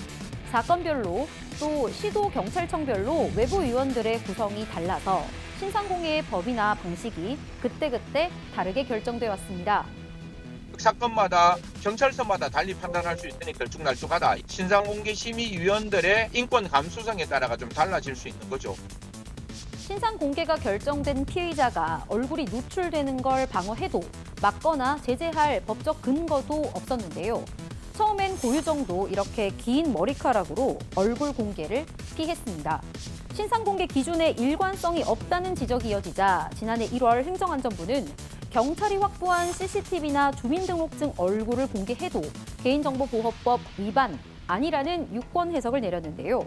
사건별로 또 시도 경찰청별로 외부 위원들의 구성이 달라서 신상공개의 법이나 방식이 그때그때 다르게 결정돼 왔습니다. 사건마다 경찰서마다 달리 판단할 수 있으니 들쭉날쭉하다. 신상공개심의위원들의 인권 감수성에 따라가 좀 달라질 수 있는 거죠. 신상공개가 결정된 피의자가 얼굴이 노출되는 걸 방어해도 막거나 제재할 법적 근거도 없었는데요. 처음엔 고유정도 이렇게 긴 머리카락으로 얼굴 공개를 피했습니다. 신상공개 기준에 일관성이 없다는 지적이 이어지자 지난해 1월 행정안전부는 경찰이 확보한 CCTV나 주민등록증 얼굴을 공개해도 개인정보보호법 위반 아니라는 유권 해석을 내렸는데요.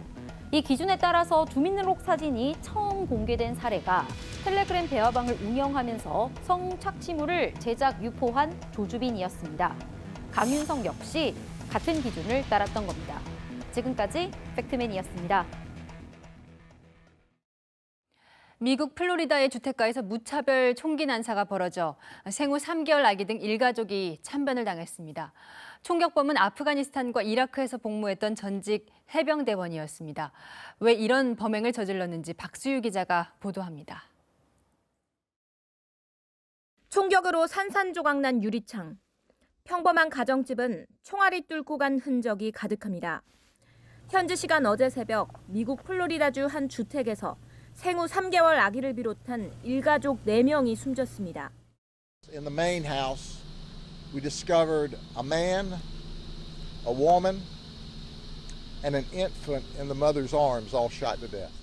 이 기준에 따라서 주민등록 사진이 처음 공개된 사례가 텔레그램 대화방을 운영하면서 성착취물을 제작 유포한 조주빈이었습니다. 강윤성 역시 같은 기준을 따랐던 겁니다. 지금까지 팩트맨이었습니다. 미국 플로리다의 주택가에서 무차별 총기 난사가 벌어져 생후 3개월 아기 등 일가족이 참변을 당했습니다. 총격범은 아프가니스탄과 이라크에서 복무했던 전직 해병대원이었습니다. 왜 이런 범행을 저질렀는지 박수유 기자가 보도합니다. 총격으로 산산조각난 유리창. 평범한 가정집은 총알이 뚫고 간 흔적이 가득합니다. 현지 시간 어제 새벽 미국 플로리다주 한 주택에서 생후 3개월 아기를 비롯한 일가족 4명이 숨졌습니다. In the main house, we discovered a man, a woman, and an infant in the mother's arms, all shot to death.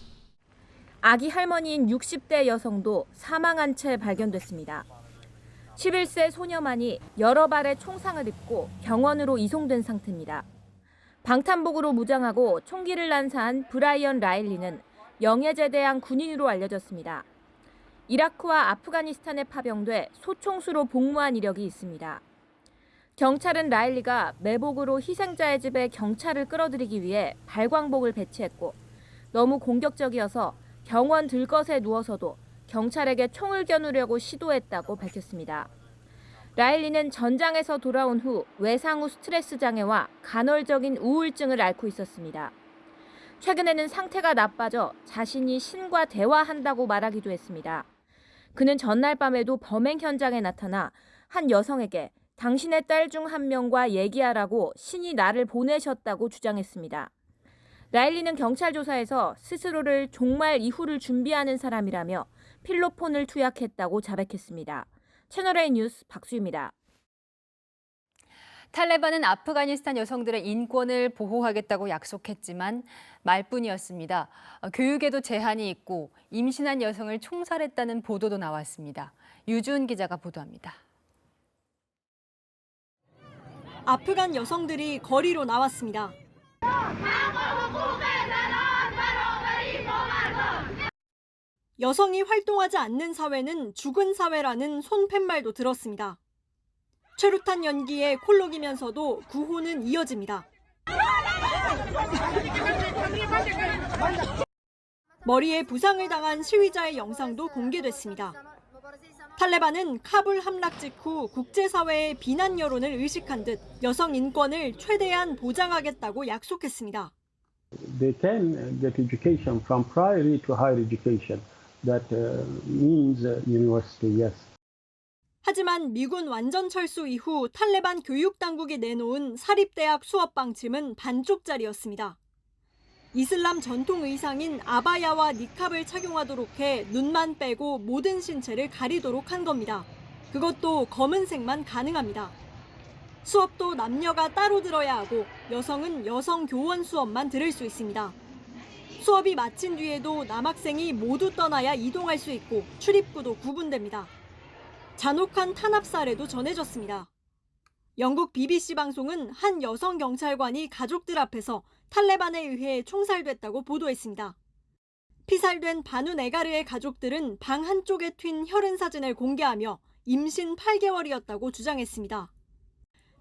아기 할머니인 60대 여성도 사망한 채 발견됐습니다. 11세 소녀만이 여러 발의 총상을 입고 병원으로 이송된 상태입니다. 방탄복으로 무장하고 총기를 난사한 브라이언 라일리는 영예제대한 군인으로 알려졌습니다. 이라크와 아프가니스탄에 파병돼 소총수로 복무한 이력이 있습니다. 경찰은 라일리가 매복으로 희생자의 집에 경찰을 끌어들이기 위해 발광복을 배치했고 너무 공격적이어서 병원 들것에 누워서도 경찰에게 총을 겨누려고 시도했다고 밝혔습니다. 라일리는 전장에서 돌아온 후 외상 후 스트레스 장애와 간헐적인 우울증을 앓고 있었습니다. 최근에는 상태가 나빠져 자신이 신과 대화한다고 말하기도 했습니다. 그는 전날 밤에도 범행 현장에 나타나 한 여성에게 당신의 딸 중 한 명과 얘기하라고 신이 나를 보내셨다고 주장했습니다. 라일리는 경찰 조사에서 스스로를 종말 이후를 준비하는 사람이라며 필로폰을 투약했다고 자백했습니다. 채널A 뉴스 박수유입니다. 탈레반은 아프가니스탄 여성들의 인권을 보호하겠다고 약속했지만 말뿐이었습니다. 교육에도 제한이 있고 임신한 여성을 총살했다는 보도도 나왔습니다. 유주은 기자가 보도합니다. 아프간 여성들이 거리로 나왔습니다. 여성이 활동하지 않는 사회는 죽은 사회라는 손팻말도 들었습니다. 최루탄 연기에 콜록이면서도 구호는 이어집니다. 머리에 부상을 당한 시위자의 영상도 공개됐습니다. 탈레반은 카불 함락 직후 국제사회의 비난 여론을 의식한 듯 여성 인권을 최대한 보장하겠다고 약속했습니다. They can get education from primary to higher education. That means university, yes. 하지만 미군 완전 철수 이후 탈레반 교육당국이 내놓은 사립대학 수업 방침은 반쪽짜리였습니다. 이슬람 전통 의상인 아바야와 니캅을 착용하도록 해 눈만 빼고 모든 신체를 가리도록 한 겁니다. 그것도 검은색만 가능합니다. 수업도 남녀가 따로 들어야 하고 여성은 여성 교원 수업만 들을 수 있습니다. 수업이 마친 뒤에도 남학생이 모두 떠나야 이동할 수 있고 출입구도 구분됩니다. 잔혹한 탄압 사례도 전해졌습니다. 영국 BBC 방송은 한 여성 경찰관이 가족들 앞에서 탈레반에 의해 총살됐다고 보도했습니다. 피살된 바누 네가르의 가족들은 방 한쪽에 튄 혈흔 사진을 공개하며 임신 8개월이었다고 주장했습니다.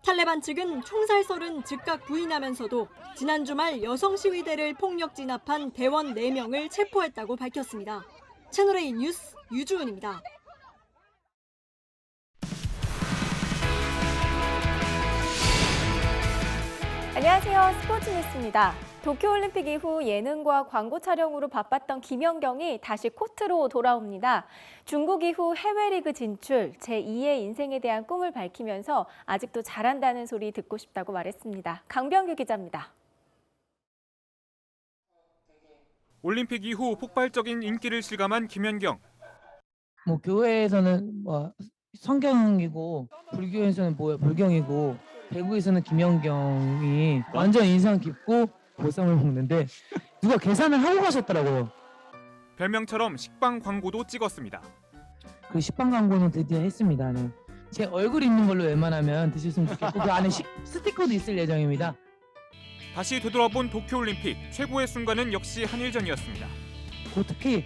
탈레반 측은 총살설은 즉각 부인하면서도 지난 주말 여성 시위대를 폭력 진압한 대원 4명을 체포했다고 밝혔습니다. 채널A 뉴스 유주은입니다. 안녕하세요. 스포츠 뉴스입니다. 도쿄올림픽 이후 예능과 광고 촬영으로 바빴던 김연경이 다시 코트로 돌아옵니다. 중국 이후 해외 리그 진출, 제2의 인생에 대한 꿈을 밝히면서 아직도 잘한다는 소리 듣고 싶다고 말했습니다. 강병규 기자입니다. 올림픽 이후 폭발적인 인기를 실감한 김연경. 교회에서는 성경이고 불교에서는 불경이고 배구에서는 김연경이 완전 인상 깊고 보쌈을 먹는데 누가 계산을 하고 가셨더라고요. 별명처럼 식빵 광고도 찍었습니다. 그 식빵 광고는 드디어 했습니다. 네. 제 얼굴 있는 걸로 웬만하면 드셨으면 좋겠고 그 안에 스티커도 있을 예정입니다. 다시 되돌아본 도쿄올림픽 최고의 순간은 역시 한일전이었습니다. 특히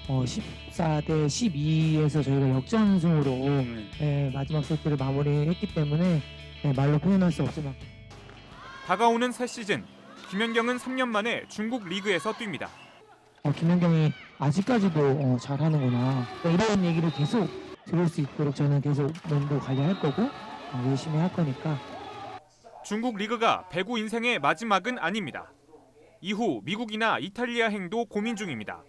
14대 12에서 저희가 역전승으로 마지막 세트를 마무리했기 때문에 말로 표현할 수 없을 만큼. 다가오는 새 시즌, 김연경은 3년 만에 중국 리그에서 뜁니다. 김연경이 아직까지도 잘하는구나. 이런 얘기를 계속 들을 수 있도록 저는 계속 몸도 관리할 거고 열심히 할 거니까. 중국 리그가 배구 인생의 마지막은 아닙니다. 이후 미국이나 이탈리아 행도 고민 중입니다.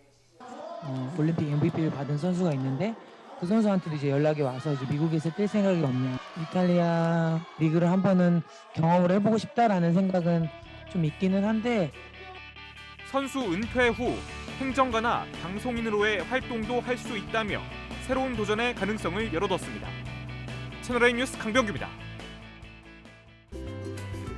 올림픽 MVP를 받은 선수가 있는데 그 선수한테도 이제 연락이 와서 이제 미국에서 뛸 생각이 없냐. 이탈리아 리그를 한 번은 경험을 해보고 싶다라는 생각은 좀 있기는 한데. 선수 은퇴 후 행정가나 방송인으로의 활동도 할 수 있다며 새로운 도전의 가능성을 열어뒀습니다. 채널A 뉴스 강병규입니다.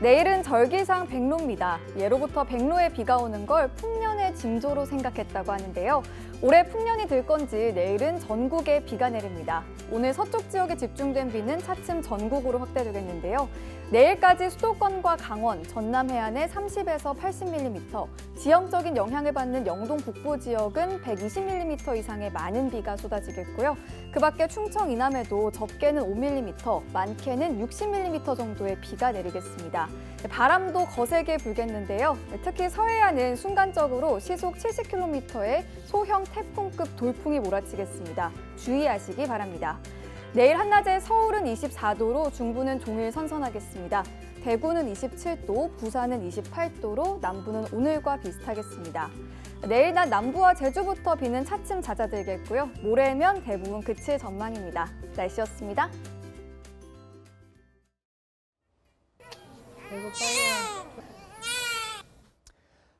내일은 절기상 백로입니다. 예로부터 백로에 비가 오는 걸 풍년의 징조로 생각했다고 하는데요. 올해 풍년이 들 건지 내일은 전국에 비가 내립니다. 오늘 서쪽 지역에 집중된 비는 차츰 전국으로 확대되겠는데요. 내일까지 수도권과 강원, 전남 해안에 30에서 80mm, 지형적인 영향을 받는 영동 북부 지역은 120mm 이상의 많은 비가 쏟아지겠고요. 그 밖에 충청 이남에도 적게는 5mm, 많게는 60mm 정도의 비가 내리겠습니다. 바람도 거세게 불겠는데요. 특히 서해안은 순간적으로 시속 70km의 소형 태풍급 돌풍이 몰아치겠습니다. 주의하시기 바랍니다. 내일 한낮에 서울은 24도로 중부는 종일 선선하겠습니다. 대구는 27도, 부산은 28도로 남부는 오늘과 비슷하겠습니다. 내일 낮 남부와 제주부터 비는 차츰 잦아들겠고요. 모레면 대부분 그칠 전망입니다. 날씨였습니다.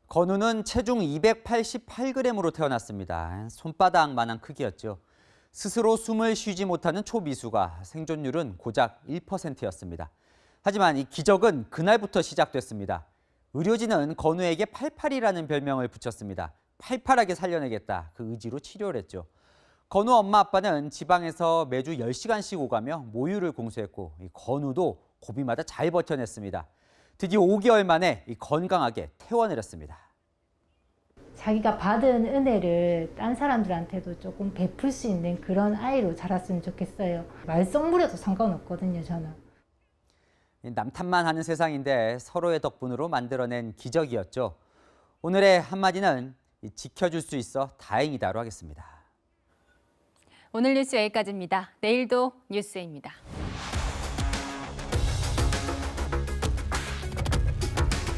건우는 체중 288g으로 태어났습니다. 손바닥만한 크기였죠. 스스로 숨을 쉬지 못하는 초미수가 생존율은 고작 1%였습니다. 하지만 이 기적은 그날부터 시작됐습니다. 의료진은 건우에게 88이라는 별명을 붙였습니다. 팔팔하게 살려내겠다, 그 의지로 치료를 했죠. 건우 엄마 아빠는 지방에서 매주 10시간씩 오가며 모유를 공수했고 건우도 고비마다 잘 버텨냈습니다. 드디어 5개월 만에 건강하게 퇴원을 했습니다. 자기가 받은 은혜를 딴 사람들한테도 조금 베풀 수 있는 그런 아이로 자랐으면 좋겠어요. 말썽 부려도 상관없거든요, 저는. 남탓만 하는 세상인데 서로의 덕분으로 만들어낸 기적이었죠. 오늘의 한마디는 지켜줄 수 있어 다행이다로 하겠습니다. 오늘 뉴스 여기까지입니다. 내일도 뉴스입니다.